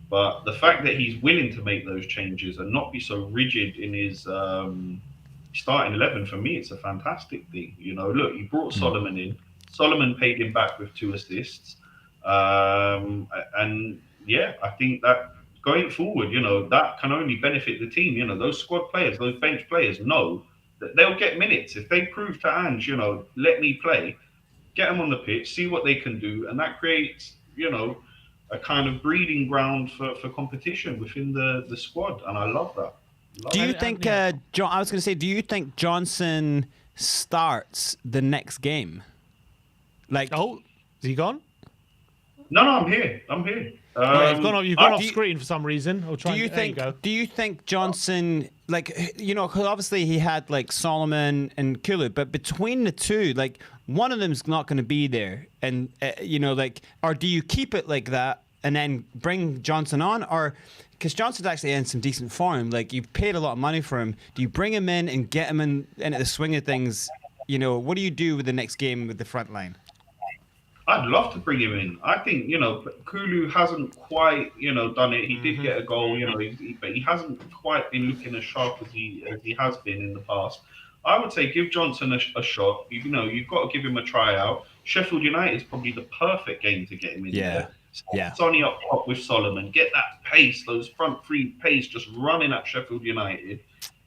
But the fact that he's willing to make those changes and not be so rigid in his starting 11, for me, it's a fantastic thing. Look, he brought Solomon in. Solomon paid him back with 2 assists. And yeah, I think that going forward, that can only benefit the team. Those squad players, those bench players know that they'll get minutes. If they prove to Ange, let me play, get them on the pitch, see what they can do. And that creates, a kind of breeding ground for competition within the squad. And I love that. Do you think, John, I was going to say, do you think Johnson starts the next game? Is he gone? No, I'm here. You've gone off screen for some reason. Do you think Johnson, because obviously he had Solomon and Kulu, but between the two, one of them's not going to be there, and or do you keep it like that and then bring Johnson on, or because Johnson's actually in some decent form, you've paid a lot of money for him, do you bring him in and get him into the swing of things? What do you do with the next game with the front line? I'd love to bring him in. I think, Kulu hasn't quite, done it. He did get a goal, but he hasn't quite been looking as sharp as he has been in the past. I would say give Johnson a shot. You've got to give him a tryout. Sheffield United is probably the perfect game to get him in there. Yeah. Sonny up top with Solomon. Get that pace, those front three pace just running at Sheffield United.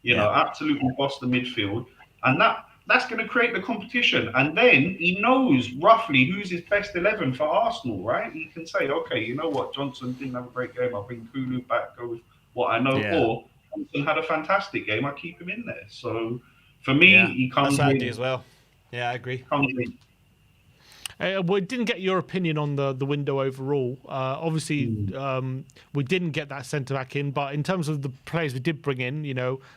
Absolutely boss the midfield. And that's going to create the competition. And then he knows roughly who's his best 11 for Arsenal, right? He can say, okay, you know what? Johnson didn't have a great game. I'll bring Kulu back, go with what I know. Yeah. Or Johnson had a fantastic game. I keep him in there. So for me, he comes in as well. Yeah, I agree. We didn't get your opinion on the window overall. Obviously, we didn't get that centre back in, but in terms of the players we did bring in,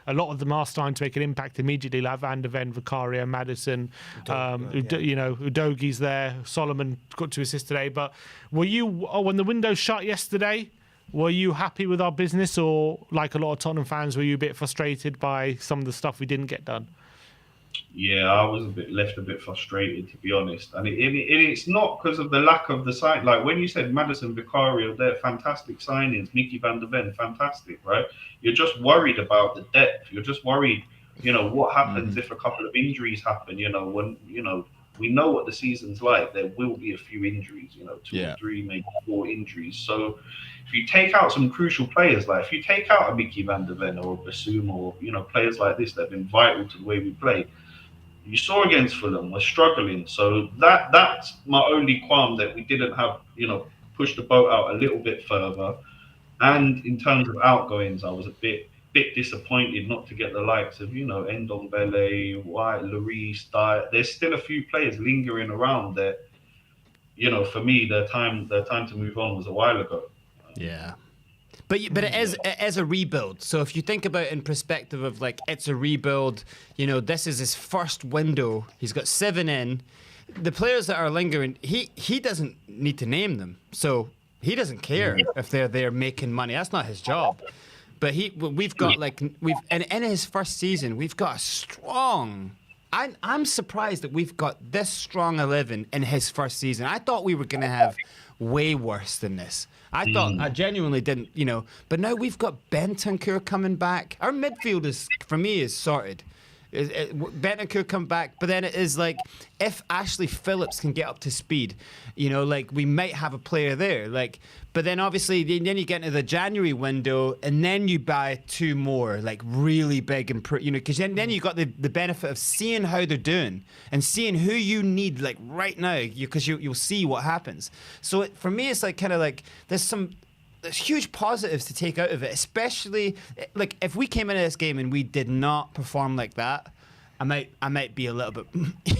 a lot of them are starting to make an impact immediately, like Van de Ven, Vicario, Maddison, Udogi's there, Solomon got 2 assists today. But were you, when the window shut yesterday, were you happy with our business, or like a lot of Tottenham fans, were you a bit frustrated by some of the stuff we didn't get done? Yeah, I was left a bit frustrated, to be honest. And it's not because of the lack of the sign. Like when you said Maddison, Vicario, they're fantastic signings. Mickey Van de Ven, fantastic, right? You're just worried about the depth. You're just worried, what happens if a couple of injuries happen, when, we know what the season's like. There will be a few injuries, 2 or 3, maybe 4 injuries. So if you take out some crucial players, like if you take out a Mickey Van de Ven or a Bassoum or, players like this that have been vital to the way we play, you saw against Fulham, we're struggling. So that's my only qualm, that we didn't have, push the boat out a little bit further. And in terms of outgoings, I was a bit disappointed not to get the likes of, Ndombele, White, Lloris, Dyer. There's still a few players lingering around that, for me, their time to move on was a while ago. Yeah. But it is a rebuild. So if you think about it in perspective of it's a rebuild, this is his first window. He's got 7 in. The players that are lingering, he doesn't need to name them. So he doesn't care if they're there making money. That's not his job. But we've got and in his first season, we've got a strong. I'm surprised that we've got this strong 11 in his first season. I thought we were going to have way worse than this. I genuinely didn't, But now we've got Bentancur coming back. Our midfield for me, is sorted. Bentancur could come back, but then it is like if Ashley Phillips can get up to speed, like we might have a player there. Like, but then obviously then you get into the January window, and then you buy 2 more like really big and because then you got the benefit of seeing how they're doing and seeing who you need like right now, because you'll see what happens. So for me, it's like kind of like there's huge positives to take out of it, especially like if we came into this game and we did not perform like that, I might be a little bit,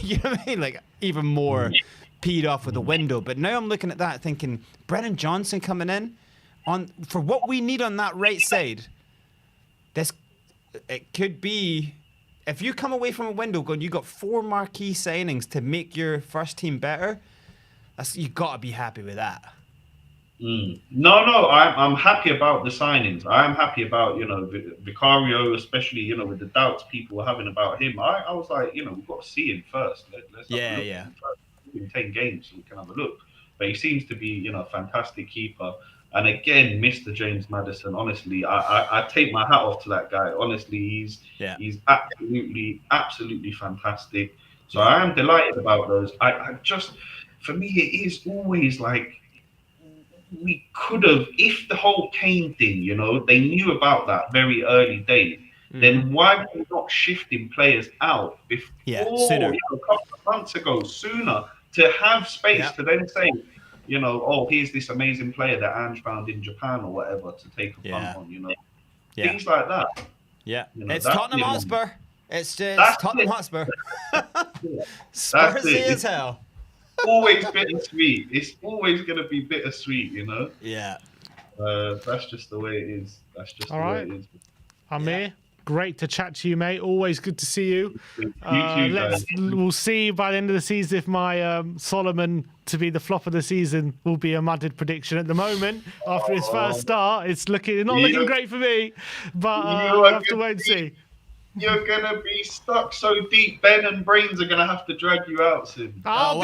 you know what I mean, like even more peed off with the window. But now I'm looking at that thinking Brennan Johnson coming in for what we need on that right side. It could be, if you come away from a window going, you got 4 marquee signings to make your first team better. You got to be happy with that. No, I'm happy about the signings. I am happy about, Vicario, especially, with the doubts people were having about him. I was like, we've got to see him first. Let's have a look first. In 10 games so we can have a look. But he seems to be, a fantastic keeper. And again, Mr. James Maddison, honestly, I take my hat off to that guy. Honestly, he's absolutely fantastic. So I am delighted about those. I just, for me, it is always like, we could have, if the whole Kane thing, they knew about that very early days, then why were we not shifting players out before, sooner. A couple of months ago, sooner, to have space to then say, here's this amazing player that Ange found in Japan or whatever to take a punt on, things like that. Yeah, it's Tottenham Hotspur. It's just Tottenham Hotspur. Spursy as hell. Always bittersweet. It's always going to be bittersweet, Yeah. That's just the way it is. All right. Way it is. Amir, great to chat to you, mate. Always good to see you. Guys. We'll see by the end of the season if my Solomon to be the flop of the season will be a mudded prediction. At the moment, after his first start, it's not looking great for me. But I'll have to wait and see. You're gonna be stuck so deep. Ben and Brains are gonna have to drag you out soon. I'll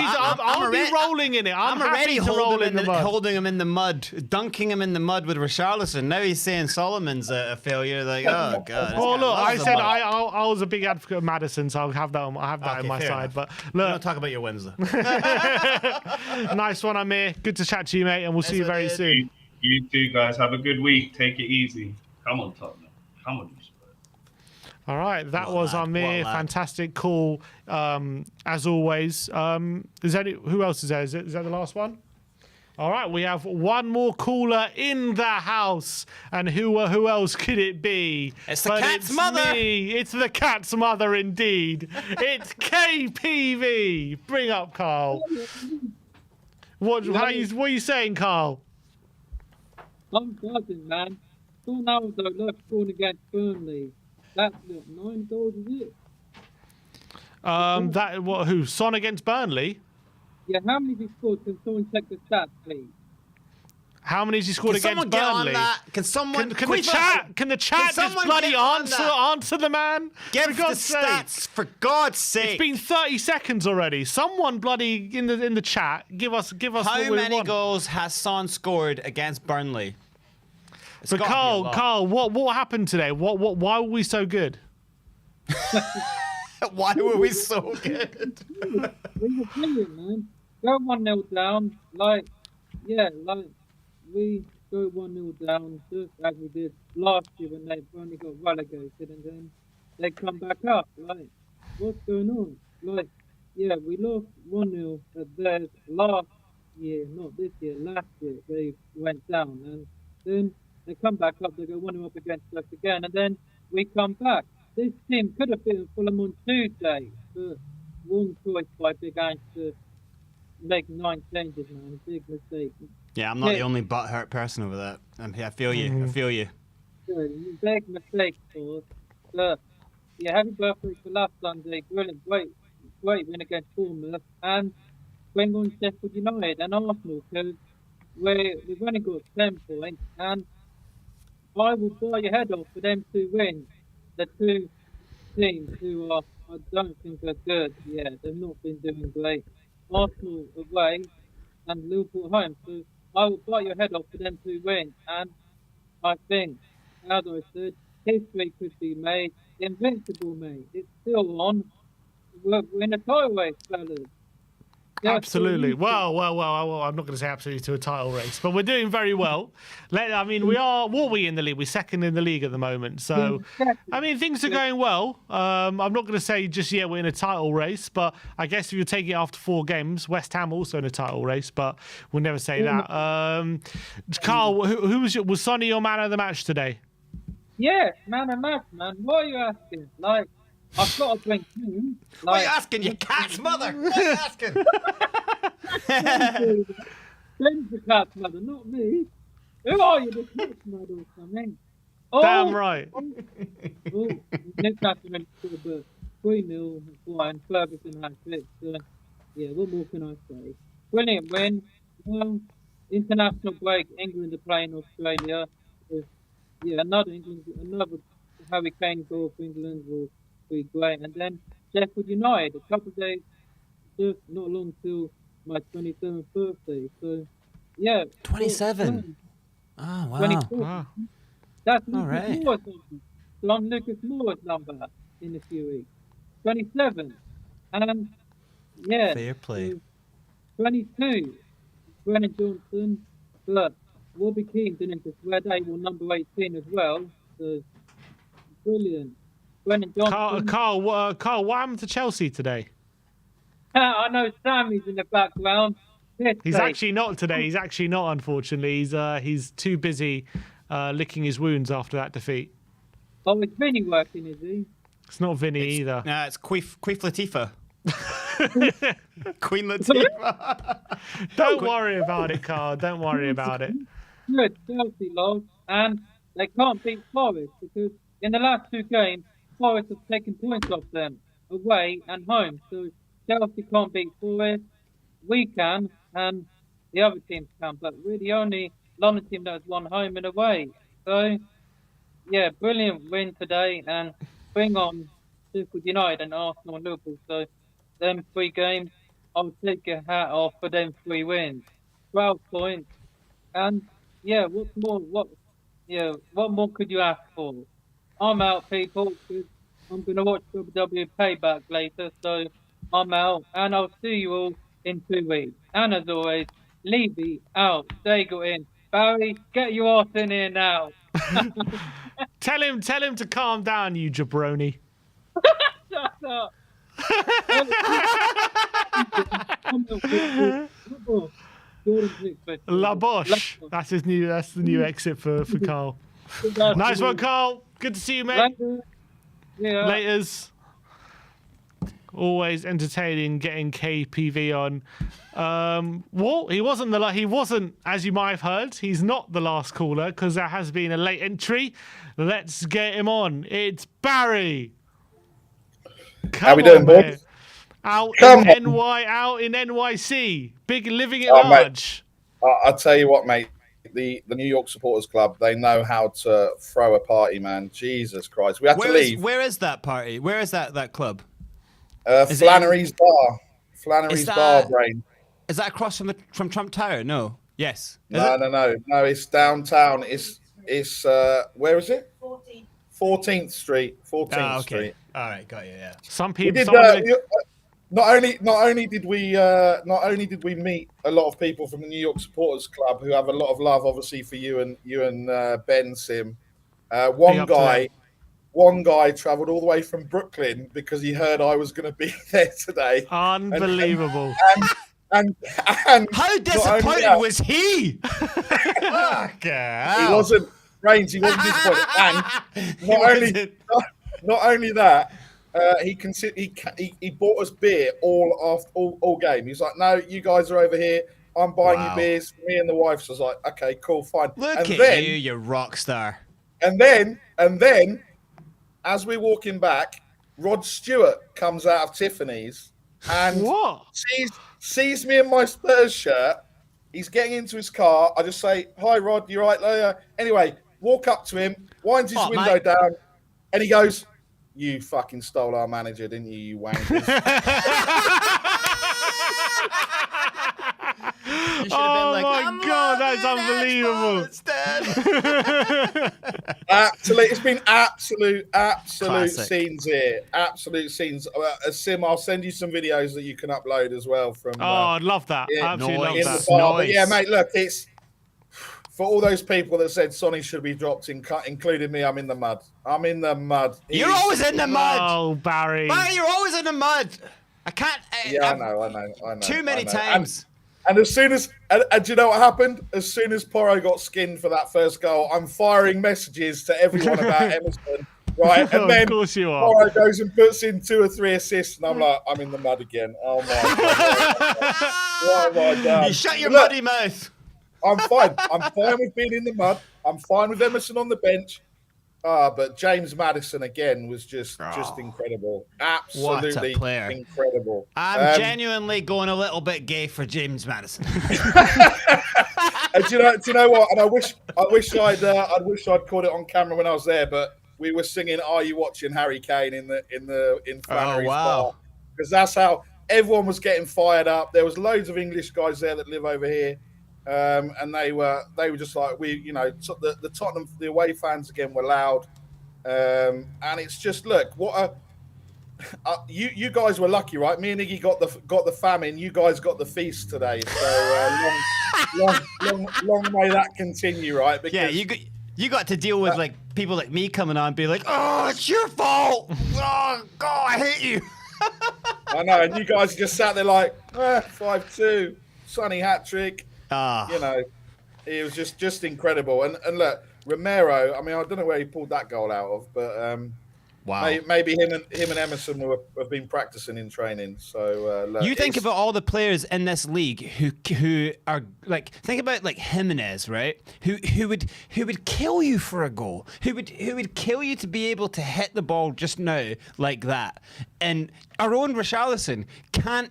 be rolling in it. I'm already holding him in the mud, dunking him in the mud with Richarlison. Now he's saying Solomon's a failure. Like, oh god. Well, look, I said I was a big advocate of Madison, so I'll have that on my side. Enough. But look, don't talk about your wins though. Nice one, Amir. Good to chat to you, mate, and we'll see you very soon. You too, guys. Have a good week. Take it easy. Come on, Tottenham. Come on. All right, that was Amir. Fantastic call, as always. Who else is there? Is that the last one? All right, we have one more caller in the house, and who else could it be? It's the cat's mother. Me. It's the cat's mother, indeed. It's KPV. Bring up Carl. What are you saying, Carl? I'm buzzing, man. 4 hours ago, left scoring against Burnley. That's what, 9 goals, is it? Who? Son against Burnley? Yeah, how many have you scored? Can someone check the stats, please? How many has he scored against Burnley? Can someone Can the chat just bloody answer the man? Give the stats, for God's sake. It's been 30 seconds already. Someone bloody in the chat, give us. How many goals has Son scored against Burnley? But Carl, what happened today? Why were we so good? Why were we so good? We were brilliant, man. Go 1-0 down, we go 1-0 down, just as we did last year when they only got relegated, and then they come back up. What's going on? We lost 1-0 at theirs last year, not this year. Last year they went down, and then they come back up, they go 1-0 up against us again, and then we come back. This team could have been Fulham on Tuesday, but one choice by Big Ange to make 9 changes, man. Big mistake. Yeah, I'm not the only butthurt person over that. I feel you. I feel you. Big mistake for us. But, happy birthday for last Sunday. Brilliant. Great win against Bournemouth. And bring on Sheffield United and Arsenal, because we've only got 10 points, and I will buy your head off for them to win. The 2 teams who I don't think are good. Yeah, they've not been doing great. Arsenal away and Liverpool at home. So I will buy your head off for them to win. And I think, as I said, history could be made. Invincible, mate. It's still on. We're in a title race, fellas. Absolutely. Well, I'm not going to say absolutely to a title race, but we're doing very well. I mean, what are we in the league? We're second in the league at the moment. So, I mean, things are going well. I'm not going to say just yet we're in a title race, but I guess if you take it after 4 games, West Ham also in a title race, but we'll never say that. Carl, was Sonny your man of the match today? Yeah, man of match, man. What are you asking? Like, I've got to drink him. What are you asking, you cat's mother? What are you asking? Ben's the cat's mother, not me. Who are you, the cat's mother or something? Oh, Damn right. Newcastle went to the 3-0 and Ferguson had 6. Yeah, what more can I say? Brilliant win. Well, international break. England are playing Australia. Yeah, another Harry Kane goal for England will be great. And then Sheffield United, a couple of days, just not long till my 27th birthday. So, yeah. 27? Oh, wow. 24. Wow. That's All Lucas right. Moore's number. Long Lucas Moore's number in a few weeks. 27. And, yeah. Fair play. 22. Brennan Johnson. But Robbie Keane didn't just wear that. He wore number 18 as well. So, brilliant. Brennan Johnson. Carl, what happened to Chelsea today? I know Sammy's in the background. He's actually not today. He's actually not, unfortunately. He's too busy licking his wounds after that defeat. Oh, it's Vinny working, is he? It's not Vinny either. Nah, it's Queef Latifah. Queen Latifah. Don't worry about it, Carl. Don't worry about it. Good, Chelsea lost, and they can't beat Forest because in the last 2 games, Forest have taken points off them, away and home. So Chelsea can't beat Forest. We can, and the other teams can, but we're the only London team that has won home and away. So, yeah, brilliant win today, and bring on Sheffield United and Arsenal and Liverpool. So, them 3 games, I'll take a hat off for them 3 wins. 12 points, and yeah, what more could you ask for? I'm out, people, because I'm going to watch WWE Payback later, so I'm out, and I'll see you all in 2 weeks. And as always, Levy out, Daigle in. Barry, get your ass in here now. Tell him to calm down, you jabroni. Shut up. La Boche. That's the new exit for Carl. Nice one, Carl. Good to see you, mate. Yeah. Laters. Always entertaining getting KPV on. He wasn't, as you might have heard, he's not the last caller because there has been a late entry. Let's get him on. It's Barry. How we doing, boys? Out in NYC. Big living it large. Mate, I'll tell you what, mate. The New York Supporters Club, they know how to throw a party, man. Jesus Christ. We had to leave. Where is that party? Where is that club? Flannery's Bar. Flannery's Bar, brain. Is that across from Trump Tower? No. Yes. No. It's downtown. It's where is it? 14th Street. 14th Street. All right, got you. Yeah. Some people. Not only did we meet a lot of people from the New York Supporters Club who have a lot of love, obviously, for you and Ben Sim. One guy travelled all the way from Brooklyn because he heard I was going to be there today. Unbelievable. And how disappointed was he? He wasn't. Brains, he wasn't disappointed. And not only that, he bought us beer all game. He's like, no, you guys are over here. I'm buying you beers. Me and the wife. So I was like, okay, cool, fine. Look at you rock star. And then, as we're walking back, Rod Stewart comes out of Tiffany's and sees me in my Spurs shirt. He's getting into his car. I just say, hi, Rod, you right there? Anyway, walk up to him, winds his window down, and he goes, you fucking stole our manager, didn't you, you wankers? Oh my God, that's unbelievable. It's been absolute Classic. scenes here. Absolute scenes. Sim, I'll send you some videos that you can upload as well from. Oh, I'd love that. I absolutely love in that. the bar. But yeah, mate, look, it's for all those people that said Sonny should be dropped, including me. I'm in the mud. I'm in the mud. You're always in the mud. Oh, Barry. Barry, you're always in the mud. I can't. I know. Too many times. And as soon as, and do you know what happened? As soon as Porro got skinned for that first goal, I'm firing messages to everyone about Emerson, right? And then of course you are. Porro goes and puts in 2 or 3 assists, and I'm like, I'm in the mud again. Oh my god! Oh my god! You shut your muddy mouth. I'm fine. I'm fine with being in the mud. I'm fine with Emerson on the bench. But James Maddison again was just incredible. Absolutely what a player. Incredible. I'm genuinely going a little bit gay for James Maddison. And do you know what? And I wish I'd caught it on camera when I was there, but we were singing "Are You Watching Harry Kane" in Flannery's bar, because that's how everyone was getting fired up. There was loads of English guys there that live over here. And they were just like the Tottenham, the away fans again were loud, and it's just look what you guys were lucky, right? Me and Iggy got the famine. You guys got the feast today. So long may that continue, right? Because, yeah, you got to deal with like people like me coming on and be like, oh, it's your fault. Oh God, I hate you. I know, and you guys just sat there like 5-2, Sonny hat trick. It was just incredible. And look, Romero, I mean, I don't know where he pulled that goal out of, but maybe him and Emerson have been practicing in training. So look, you think about all the players in this league who are like, think about like Jimenez, right? Who would kill you for a goal? Who would kill you to be able to hit the ball just now like that? And our own Richarlison can't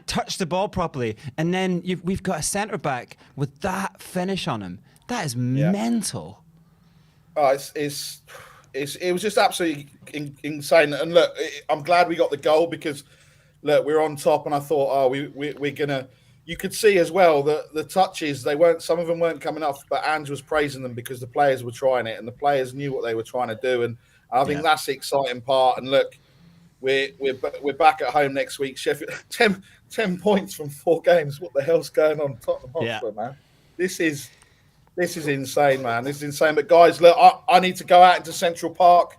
touch the ball properly, and then we've got a centre back with that finish on him. That is mental. Oh, it was just absolutely insane. And look, I'm glad we got the goal because look, we're on top, and I thought, we're gonna. You could see as well that the touches, some of them weren't coming off, but Ange was praising them because the players were trying it, and the players knew what they were trying to do, and I think that's the exciting part. And look. We're back at home next week. Sheffield, 10 points from 4 games. What the hell's going on, Tottenham Hotspur, man? This is insane, man. This is insane. But guys, look, I need to go out into Central Park.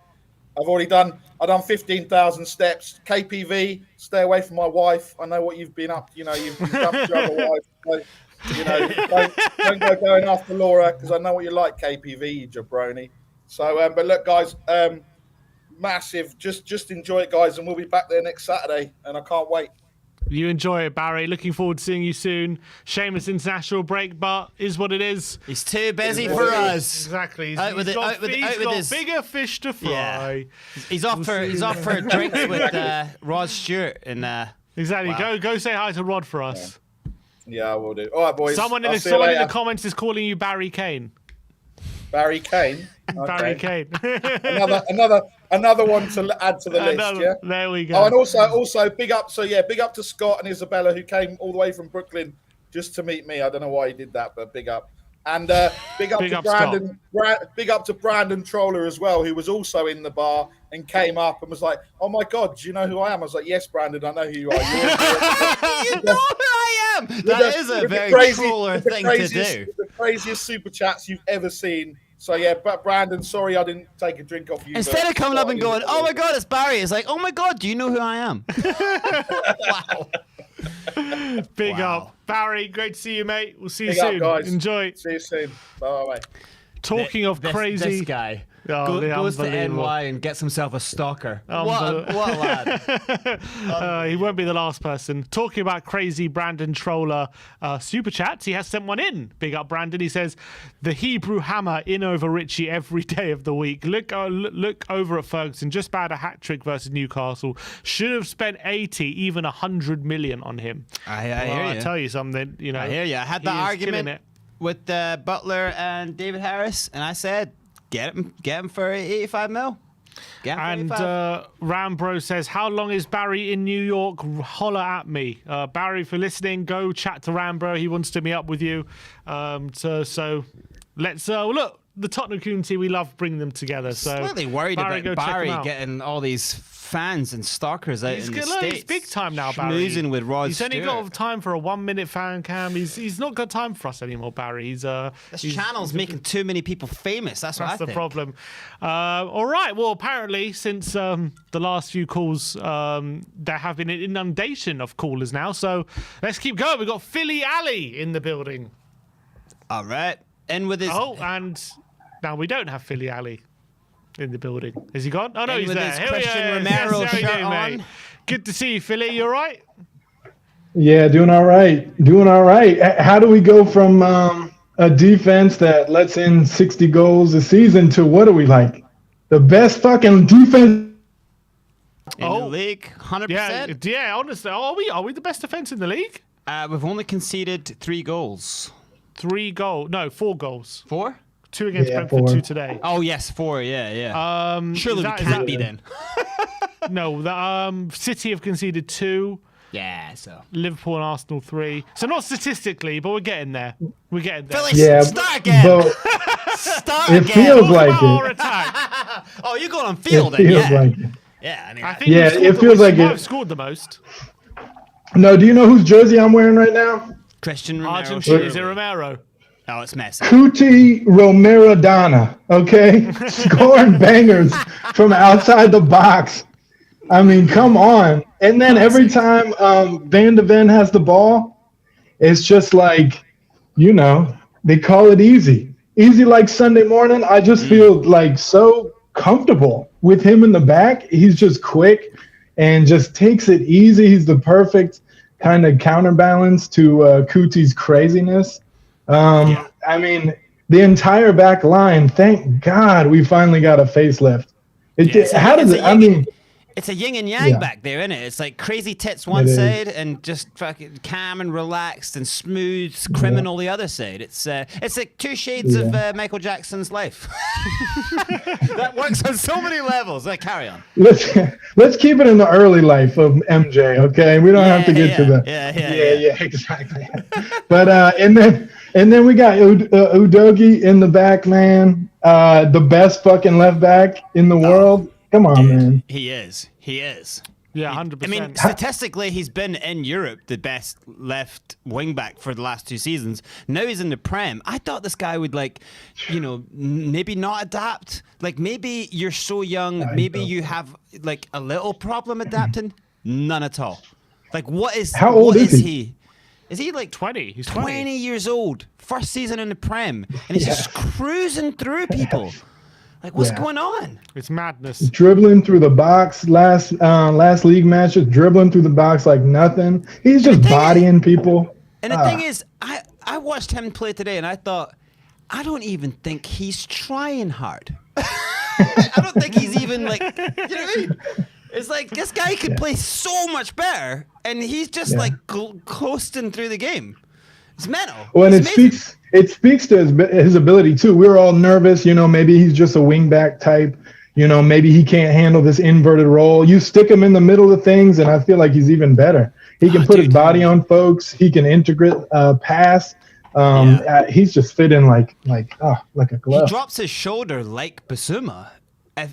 I've done 15,000 steps. KPV, stay away from my wife. I know what you've been up. You've dumped your other wife. So, don't go going after Laura because I know what you like, KPV, you jabroni. So, but look, guys. Massive. Just enjoy it, guys, and we'll be back there next Saturday, and I can't wait. You enjoy it, Barry. Looking forward to seeing you soon. Shameless international break, but is what it is. He's too busy for us. Exactly. He's got bigger fish to fry. Yeah. He's off for drinks with Rod Stewart and. Exactly. Wow. Go say hi to Rod for us. Yeah, I will do. All right, boys. Someone in the comments is calling you Barry Kane. Barry Kane. Okay. Barry Kane. another one to add to the list. Yeah. There we go. Oh, and also big up. So yeah, big up to Scott and Isabella who came all the way from Brooklyn just to meet me. I don't know why he did that, but big up. And big up to Brandon. Big up to Brandon Troller as well, who was also in the bar and came up and was like, "Oh my God, do you know who I am?" I was like, "Yes, Brandon, I know who you are." You know who I am. That is a very Troller thing to do. The craziest super chats you've ever seen. So yeah, but Brandon, sorry I didn't take a drink off you. Instead of coming up and going, "Oh my God, it's Barry," it's like, "Oh my God, do you know who I am?" Wow. Big up. Barry, great to see you, mate. We'll see you soon. Up, guys. Enjoy. See you soon. Bye. Talking of crazy. This guy goes to NY and gets himself a stalker. What a lad. He won't be the last person. Talking about crazy Brandon Troller super chats, he has sent one in. Big up, Brandon. He says, the Hebrew hammer in over Richie every day of the week. Look over at Ferguson. Just bad a hat trick versus Newcastle. Should have spent 80, even 100 million on him. I hear you. I tell you something. I hear you. I had that argument with Butler and David Harris, and I said, get him for 85 mil. And Rambro says, how long is Barry in New York? Holler at me. Barry, for listening, go chat to Rambro. He wants to meet up with you. So let's look. the Tottenham community, we love bringing them together. So slightly worried Barry, about go check Barry him out. getting all these fans and stalkers out in the States. He's big time now, Barry. Schmoozing with Rod He's only Stewart. got time for a 1-minute fan cam. He's not got time for us anymore, Barry. This channel's making too many people famous. That's what I That's the think. problem. All right. Well, apparently, since the last few calls, there have been an inundation of callers now. So let's keep going. We've got Philly Ali in the building. All right. And with his. Oh, and now we don't have Philly Ali in the building. Is he gone? Oh, no, And he's with there. his Here he Christian is. Romero Yes, how you shirt doing, on. mate? Good to see you, Philly. You all right? Yeah, doing all right. Doing all right. How do we go from a defense that lets in 60 goals a season to what are we like? The best fucking defense In the league, 100%. Yeah, honestly. Are we the best defense in the league? We've only conceded 3 goals. 4 goals. 4? 2 against Yeah, Brentford, 4. 2 today. Oh, yes, 4. Yeah. Surely we is can't be then. No, the City have conceded 2. Yeah, so. Liverpool and Arsenal 3. So not statistically, but we're getting there. We're getting there. Philly, Yeah, start again. but Start it again. feels like Talk about our it. attack. Oh, you're going on field It then, feels yeah. like it. Yeah, I mean, I think Yeah, we've scored it feels like we might it. have scored the most. No, do you know whose jersey I'm wearing right now? Christian Romero. Argentina, is it surely. Romero? Oh, it's Messi. Cuti Romerodana, okay? Scoring bangers from outside the box. I mean, come on. And then every time Van de Ven has the ball, it's just like, they call it easy. Easy like Sunday morning. I just feel like so comfortable with him in the back. He's just quick and just takes it easy. He's the perfect kind of counterbalance to Cuti's craziness. I mean, the entire back line, thank God we finally got a facelift. How does it, I mean... It's a yin and yang Yeah. back there, isn't it? It's like crazy tits one It is. side and just fucking calm and relaxed and smooth criminal the other side. It's like 2 shades of Michael Jackson's life. That works on so many levels. Carry on. Let's keep it in the early life of MJ, okay? We don't have to get to the Yeah. exactly. But and then we got Udogie in the back, man. The best fucking left back in the world. Come on, man. He is. Yeah, 100%. I mean, statistically, he's been in Europe the best left wing back for the last 2 seasons. Now he's in the Prem. I thought this guy would maybe not adapt. Like maybe you're so young, maybe you have like a little problem adapting. None at all. Like How old is he? Is he like 20? He's 20 years old. First season in the Prem, and he's just cruising through people. Like what's going on? It's madness. Dribbling through the box last league match, just dribbling through the box like nothing. He's just bodying people. And the thing is, I watched him play today, and I thought, I don't even think he's trying hard. I don't think he's even like, you know what I mean? It's like this guy could play so much better, and he's just like coasting through the game. It's mental. Well, and It's it speaks to his ability too. We were all nervous, maybe he's just a wingback type. Maybe he can't handle this inverted role. You stick him in the middle of things, and I feel like he's even better. He can put his body on folks. He can integrate pass. He's just fitting like a glove. He drops his shoulder like Basuma.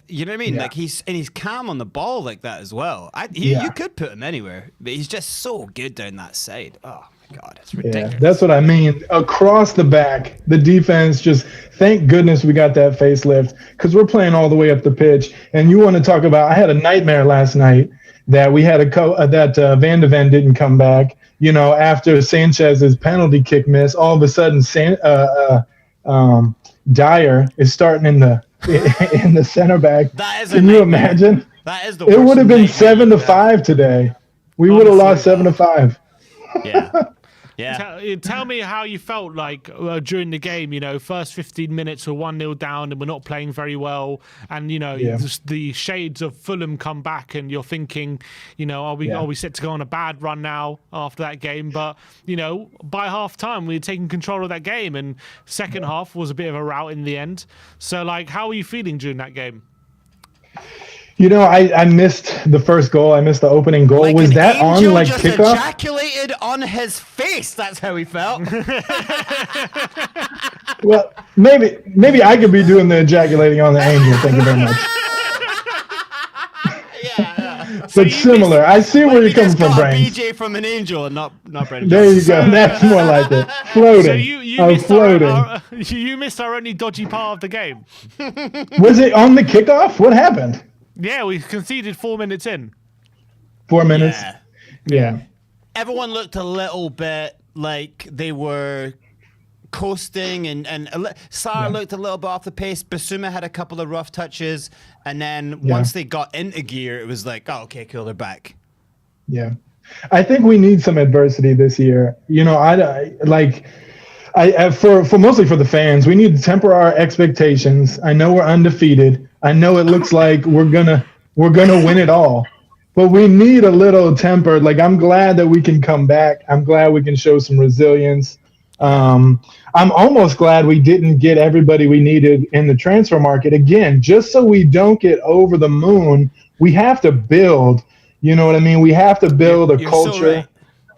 You know what I mean? Yeah. Like he's calm on the ball like that as well. You could put him anywhere, but he's just so good down that side. Oh my God, it's ridiculous. Yeah, that's what I mean. Across the back, the defense just thank goodness we got that facelift because we're playing all the way up the pitch. And you want to talk about? I had a nightmare last night that we had that Van de Ven didn't come back. After Sanchez's penalty kick miss, all of a sudden Dyer is starting in the center back. That is Can you imagine? That is the It worst would have been nightmare 7-5 today. We would have lost 7-5. Yeah. Yeah. Tell me how you felt like during the game. First 15 minutes we're 1-0 down and we're not playing very well, and just the shades of Fulham come back, and you're thinking, are we set to go on a bad run now after that game? But by half time we were taking control of that game, and second half was a bit of a rout in the end. So how were you feeling during that game? You know, I missed the first goal. I missed the opening goal. Like was an that on angel like just kickoff? ejaculated on his face. That's how he felt. Well, maybe I could be doing the ejaculating on the angel. Thank you very much. Yeah. But similar. I see where you're coming from, got a Brains. BJ from an angel and not Brendan. There you go. That's more like it. Floating. So you I'm missed floating. you missed our only dodgy part of the game. Was it on the kickoff? What happened? Yeah, we conceded 4 minutes in. 4 minutes. Yeah. Everyone looked a little bit like they were coasting, and Sarr looked a little bit off the pace. Basuma had a couple of rough touches, and then once they got into gear, it was like, oh, okay, cool, they're back. Yeah. I think we need some adversity this year. You know, for mostly for the fans, we need to temper our expectations. I know we're undefeated. I know it looks like we're gonna win it all, but we need a little temper. Like, I'm glad that we can come back. I'm glad we can show some resilience. I'm almost glad we didn't get everybody we needed in the transfer market. Again, just so we don't get over the moon, we have to build. You know what I mean? We have to build a culture. So right.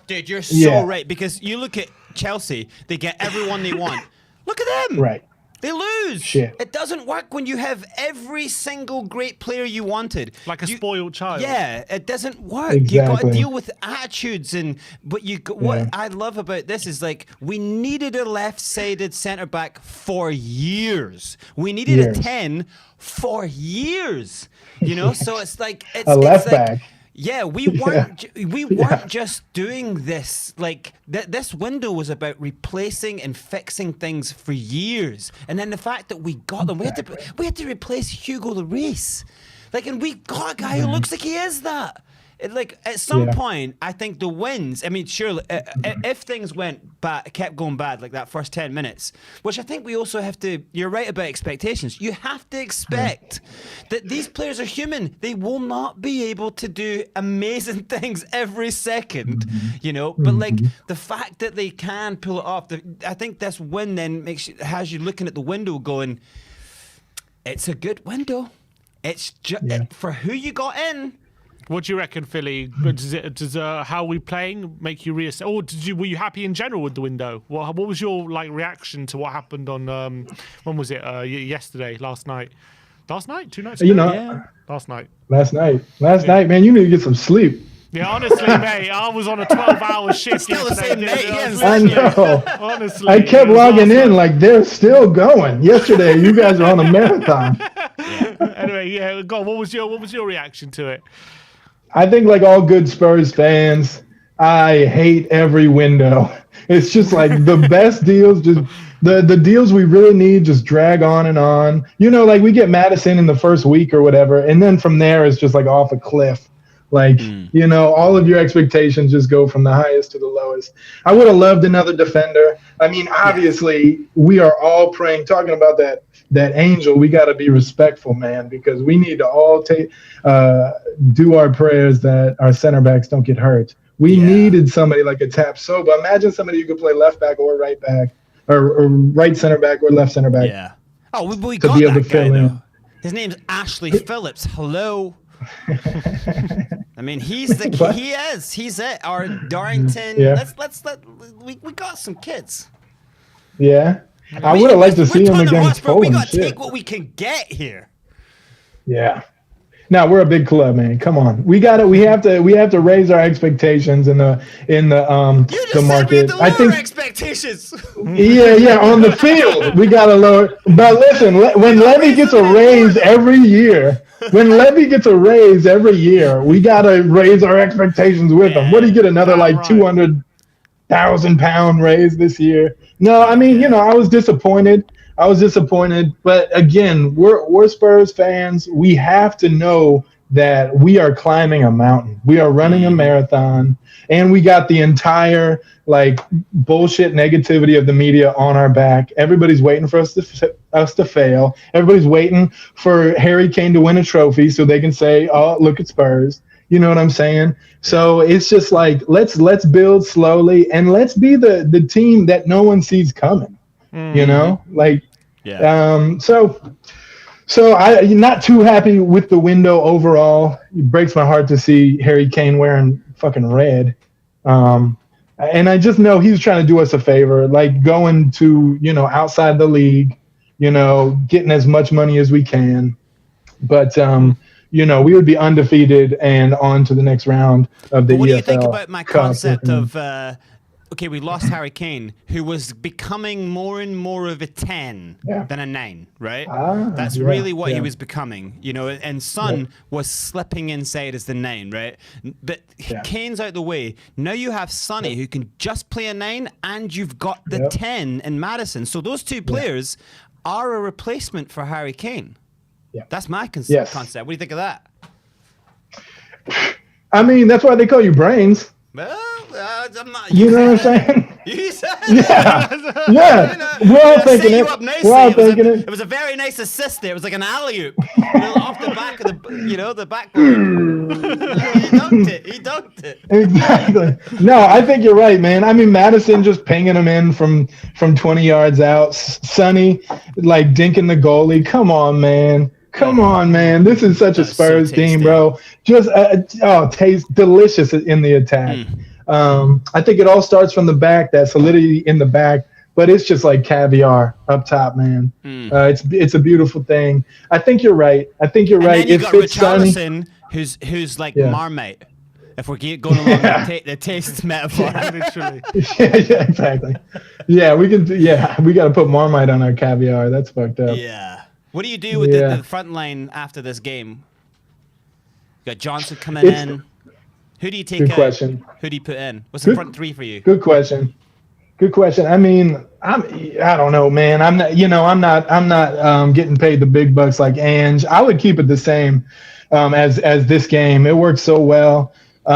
Dude, you're so right, because you look at Chelsea, they get everyone they want. Look at them. Right. They lose. Shit. It doesn't work when you have every single great player you wanted. Like a spoiled child. Yeah, it doesn't work. Exactly. You got to deal with attitudes, but what I love about this is, like, we needed a left-sided centre back for years. We needed a 10 for years. You know, so it's like a left back. Yeah, we weren't just doing this. Like, this window was about replacing and fixing things for years, and then the fact that we got them, we had to replace Hugo Lloris, like, and we got a guy who looks like he is that. Like, at some point, I think the wins. I mean, surely, if things kept going bad, like that first 10 minutes, which I think we also have to. You're right about expectations. You have to expect that these players are human. They will not be able to do amazing things every second, you know. But like, the fact that they can pull it off, I think this win then has you looking at the window, going, "It's a good window. It's for who you got in." What do you reckon, Philly? Does how we playing make you reassess? Or were you happy in general with the window? What was your reaction to what happened on when was it? Yesterday, last night, 2 nights ago. You know, last night. Last night, man. You need to get some sleep. Yeah, honestly, mate, I was on a 12-hour shift. Still the same night. I know. Honestly, I kept logging in like they're still going. Yesterday, you guys are on a marathon. Anyway, God, what was your reaction to it? I think, like all good Spurs fans, I hate every window. It's just like the best deals, just the deals we really need just drag on and on. You know, like we get Madison in the first week or whatever, and then from there it's just like off a cliff. Like, you know, all of your expectations just go from the highest to the lowest. I would have loved another defender. I mean, obviously, we are all praying, talking about that angel. We got to be respectful, man, because we need to all do our prayers that our center backs don't get hurt. We needed somebody like a Tapsoba. Imagine somebody who could play left back or right back, or right center back or left center back. Yeah. Oh, we got that guy, though. His name's Ashley Phillips. Hello. I mean, he's it. Our Darrington. Yeah. We got some kids. Yeah. I would have liked to see him against Fulham. We got to take what we can get here. Yeah. Now we're a big club, man. Come on, we have to raise our expectations in the market. I think expectations. Yeah, on the field we got to lower. But listen, when Levy gets a raise every year, we got to raise our expectations with him. What do you get, another like £200,000 raise this year? No, I mean, you know, I was disappointed. But again, we're Spurs fans. We have to know that we are climbing a mountain. We are running a marathon, and we got the entire like bullshit negativity of the media on our back. Everybody's waiting for us to fail. Everybody's waiting for Harry Kane to win a trophy so they can say, "Oh, look at Spurs." You know what I'm saying? So it's just like let's build slowly, and let's be the team that no one sees coming. You know, like, so So I'm not too happy with the window overall. It breaks my heart to see Harry Kane wearing fucking red. And I just know he's trying to do us a favor, like going to, outside the league, getting as much money as we can. But, we would be undefeated and on to the next round of the EFL. What do you think about my Cup. concept of, okay, we lost Harry Kane, who was becoming more and more of a 10 than a 9, right? That's really what he was becoming, and Son was slipping inside as the 9, right? But Kane's out the way. Now you have Sonny, who can just play a 9, and you've got the 10 in Maddison. So those two players are a replacement for Harry Kane. Yeah. That's my concept. What do you think of that? I mean, that's why they call you Brains. Well, I'm not. You know what I'm saying? You said yeah. We're all thinking it. We're all thinking it. It was a very nice assist there. It was like an alley-oop off the back of the backboard. He dunked it. Exactly. No, I think you're right, man. I mean, Maddison just pinging him in from 20 yards out. Sonny, like, dinking the goalie. Come on, man. Come on, man. This is such a Spurs team, bro. Just, tastes delicious in the attack. I think it all starts from the back, that solidity in the back, but it's just like caviar up top, man. It's a beautiful thing. I think you're right. And then you got Richarlison, who's like Marmite. If we're going along the taste metaphor, literally. Yeah, exactly. Yeah, we got to put Marmite on our caviar. That's fucked up. Yeah. What do you do with the front line after this game? You got Johnson coming in. Who do you take out? Question. Who do you put in? What's the front three for you? Good question. I mean, I don't know, man. I'm not getting paid the big bucks like Ange. I would keep it the same as this game. It works so well. We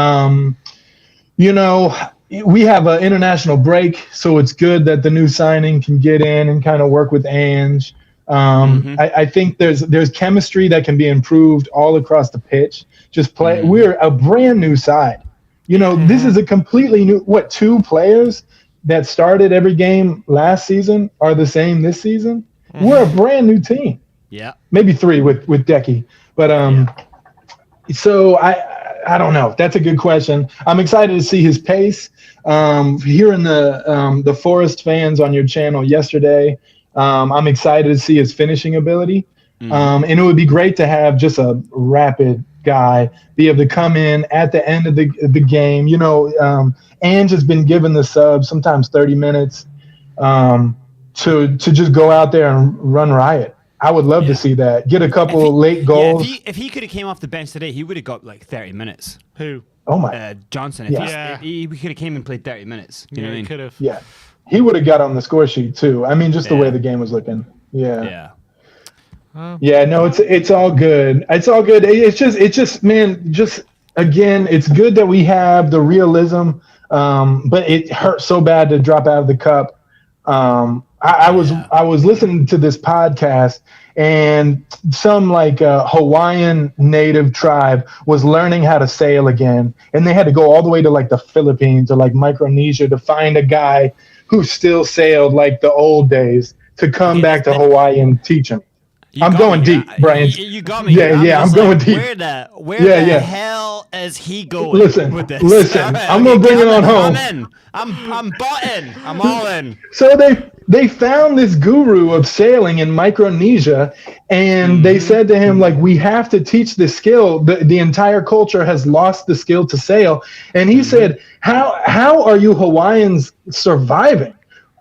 have an international break, so it's good that the new signing can get in and kind of work with Ange. I think there's chemistry that can be improved all across the pitch. Just play. We're a brand new side. This is a completely new. 2 players that started every game last season are the same this season. We're a brand new team. Yeah, maybe 3 with Decky, but So I don't know. That's a good question. I'm excited to see his pace. Hearing the Forest fans on your channel yesterday. I'm excited to see his finishing ability. And it would be great to have just a rapid guy be able to come in at the end of the game. Ange has been given the sub, sometimes 30 minutes, to just go out there and run riot. I would love to see that. Get a couple late goals. If he could have came off the bench today, he would have got like 30 minutes. Who? Oh my. Johnson. He could have came and played 30 minutes. You know what I mean? Could have. Yeah. He would have got on the score sheet too. I mean, just the way the game was looking. Yeah. No, it's all good. It's all good. It's just, man, again, it's good that we have the realism. But it hurt so bad to drop out of the cup. I was listening to this podcast, and some Hawaiian native tribe was learning how to sail again, and they had to go all the way to like the Philippines or like Micronesia to find a guy who still sailed like the old days to come back to Hawaii and teach him. I'm going deep, Brian. You got me. Yeah, I'm going deep. Where the hell is he going with this? Listen. I'm gonna bring it on home. I'm in. I'm bought in. I'm all in. So they found this guru of sailing in Micronesia, and they said to him, like, we have to teach this skill. The entire culture has lost the skill to sail. And he said, how are you Hawaiians surviving?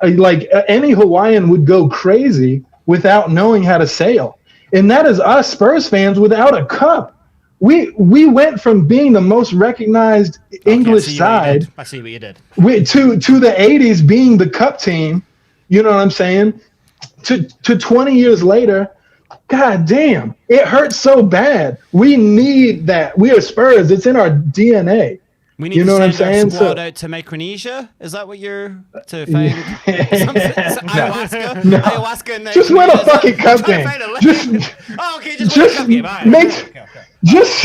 Like, any Hawaiian would go crazy without knowing how to sail. And that is us Spurs fans without a cup. We went from being the most recognized English side. I see what you did. To the 80s being the cup team. You know what I'm saying? To 20 years later, God damn, it hurts so bad. We need that. We are Spurs. It's in our DNA. We need to send our squad out to Micronesia. Is that what you're to find? Ayahuasca? No. Ayahuasca. Just win a fucking cup game. Just win a cup game. Just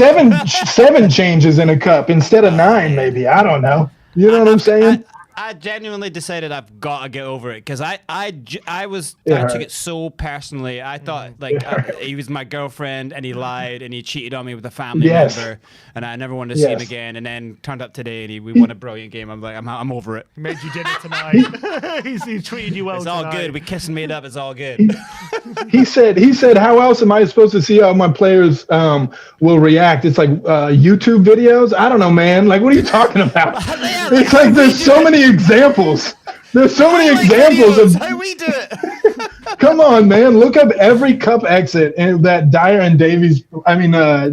seven changes in a cup instead of 9, maybe. I don't know. You know what I'm saying? I genuinely decided I've got to get over it because I took it so personally. I thought he was my girlfriend and he lied and he cheated on me with a family member and I never wanted to see him again. And then turned up today and we won a brilliant game. I'm like, I'm over it. He made you dinner tonight. He treated you well. It's tonight. all good. We kissed and made up. It's all good. He said, how else am I supposed to see how my players will react? It's like YouTube videos. I don't know, man. Like, what are you talking about? It's like there's so many examples. There's so many examples of how we do it. Come on, man. Look up every cup exit that Dyer and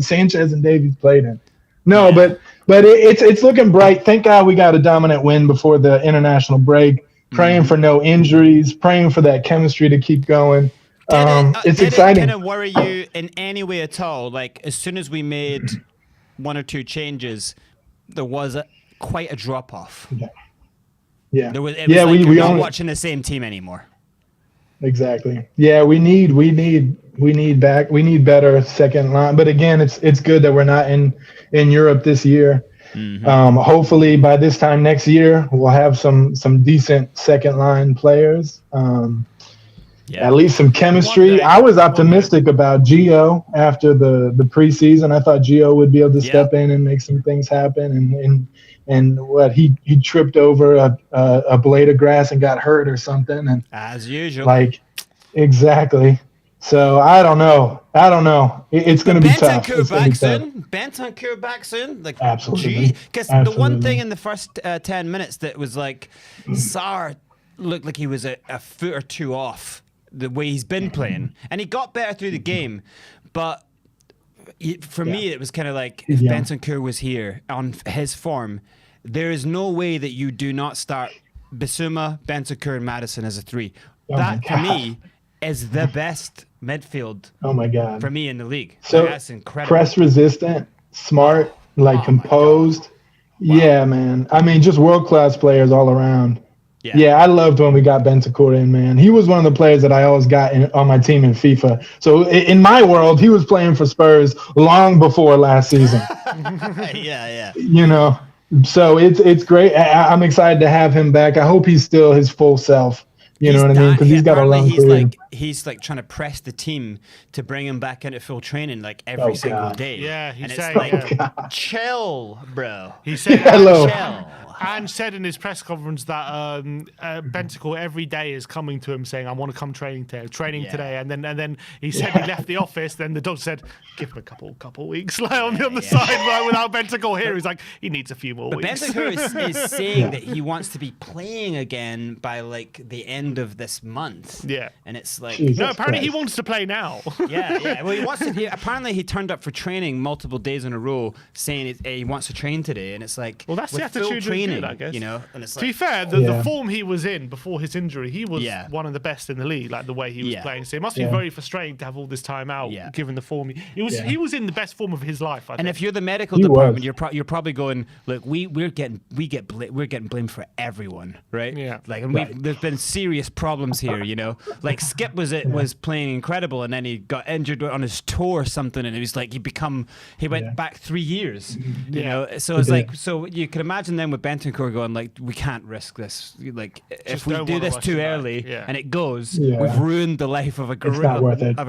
Sanchez and Davies played in. No, but it's looking bright. Thank God we got a dominant win before the international break. Praying for no injuries. Praying for that chemistry to keep going. It's exciting. Did it kind of worry you in any way at all? Like, as soon as we made one or two changes, there was quite a drop-off. Yeah. It was like you're not watching the same team anymore. Exactly. Yeah, we need better second line. But again, it's good that we're not in Europe this year. Mm-hmm. Hopefully by this time next year we'll have some decent second line players. At least some chemistry. I was optimistic about Gio after the preseason. I thought Gio would be able to step in and make some things happen. And what he tripped over a blade of grass and got hurt or something. And as usual, exactly. So I don't know. It's going to be tough. Bentancur back soon. Like, absolutely. Because the one thing in the first 10 minutes that was like, Sarr looked like he was a foot or two off the way he's been playing, and he got better through the game. But for me, it was kind of like if Bentancur was here on his form, there is no way that you do not start Bissouma, Bentancur, and Maddison as a three. That for me is the best midfield. Oh my God! For me in the league, so that's incredible. Press resistant, smart, composed. Wow. Yeah, man. I mean, just world class players all around. Yeah, I loved when we got Bentancur in, man. He was one of the players that I always got on my team in FIFA. So in my world, he was playing for Spurs long before last season. Yeah. You know, so it's great. I'm excited to have him back. I hope he's still his full self. You know what I mean? Because he's got a long career. He's like trying to press the team to bring him back into full training like every single day. Yeah, he's saying, like, chill, bro. He said, hello. Chill. And said in his press conference that Bentancur every day is coming to him saying, "I want to come training today." And then he said he left the office. Then the doctor said, "Give him a couple weeks on the side, right, without Bentancur here." He's like, he needs a few more weeks. Bentancur is saying that he wants to be playing again by like the end of this month. Yeah, and it's like apparently he wants to play now. Yeah. Well, he wants to. Apparently, he turned up for training multiple days in a row, saying he wants to train today, and it's like, well, that's the attitude training. I guess. You know, and it's to be fair, the form he was in before his injury, he was one of the best in the league. Like the way he was playing, so it must be very frustrating to have all this time out, given the form he was. He was in the best form of his life. I think. And if you're the medical department, you're probably going, look, we're getting blamed for everyone, right? Yeah. Like, and there's been serious problems here. You know, like Skip was playing incredible, and then he got injured on his toe or something, and it was like he went back 3 years. You know, so it's like, so you can imagine then with Bentancur going, like, we can't risk this. Like, if we do this too early and it goes, we've ruined the life of a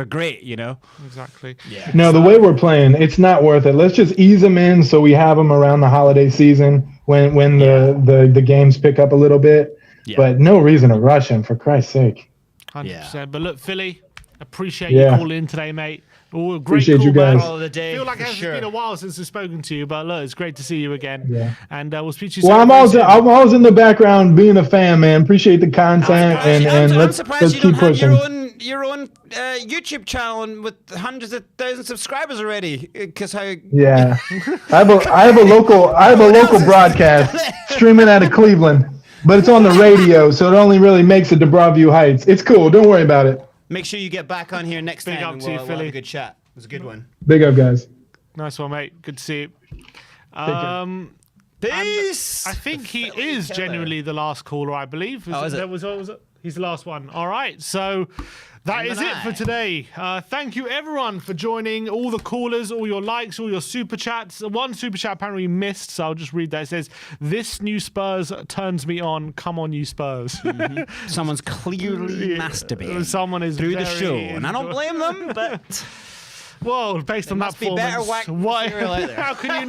great, you know? Exactly. Yeah. No, the way we're playing, it's not worth it. Let's just ease them in so we have them around the holiday season when the games pick up a little bit. Yeah. But no reason to rush him, for Christ's sake. 100%. But look, Philly, appreciate you calling in today, mate. Oh, great appreciate call, you guys. man. The day, feel like it's been a while since I've spoken to you, but look, it's great to see you again. Yeah. And we'll speak to you soon. Well, I'm always in the background being a fan, man. Appreciate the content, and let's keep pushing. Your own YouTube channel with hundreds of thousands of subscribers already. I have a local broadcast streaming out of Cleveland, but it's on the radio, so it only really makes it to Broadview Heights. It's cool. Don't worry about it. Make sure you get back on here next time. Big up to you, We'll Philly. have a good chat. It was a good one. Big up, guys. Nice one, mate. Good to see you. Peace. I think he is genuinely the last caller, I believe. Is it? Was it? He's the last one. All right. So that is it for today. Thank you, everyone, for joining. All the callers, all your likes, all your super chats. One super chat apparently missed, so I'll just read that. It says, "This new Spurs turns me on. Come on, you Spurs." Someone's clearly masturbating. Someone is through the show, and I don't blame them, but. Well, based on that performance, how can you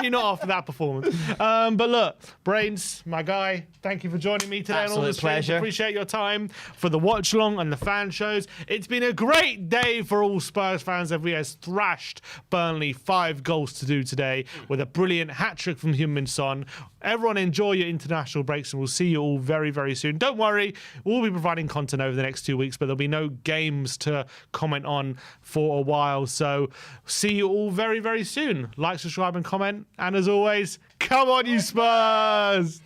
not after that performance? But look, Brains, my guy, thank you for joining me today. Absolute on all this pleasure. Appreciate your time for the watch along and the fan shows. It's been a great day for all Spurs fans as we has thrashed Burnley 5 goals to do today with a brilliant hat trick from Heung-min Son. Everyone enjoy your international breaks, and we'll see you all very, very soon. Don't worry, we'll be providing content over the next 2 weeks, but there'll be no games to comment on for a while. So see you all very, very soon. Like, subscribe, and comment. And as always, come on, you Spurs!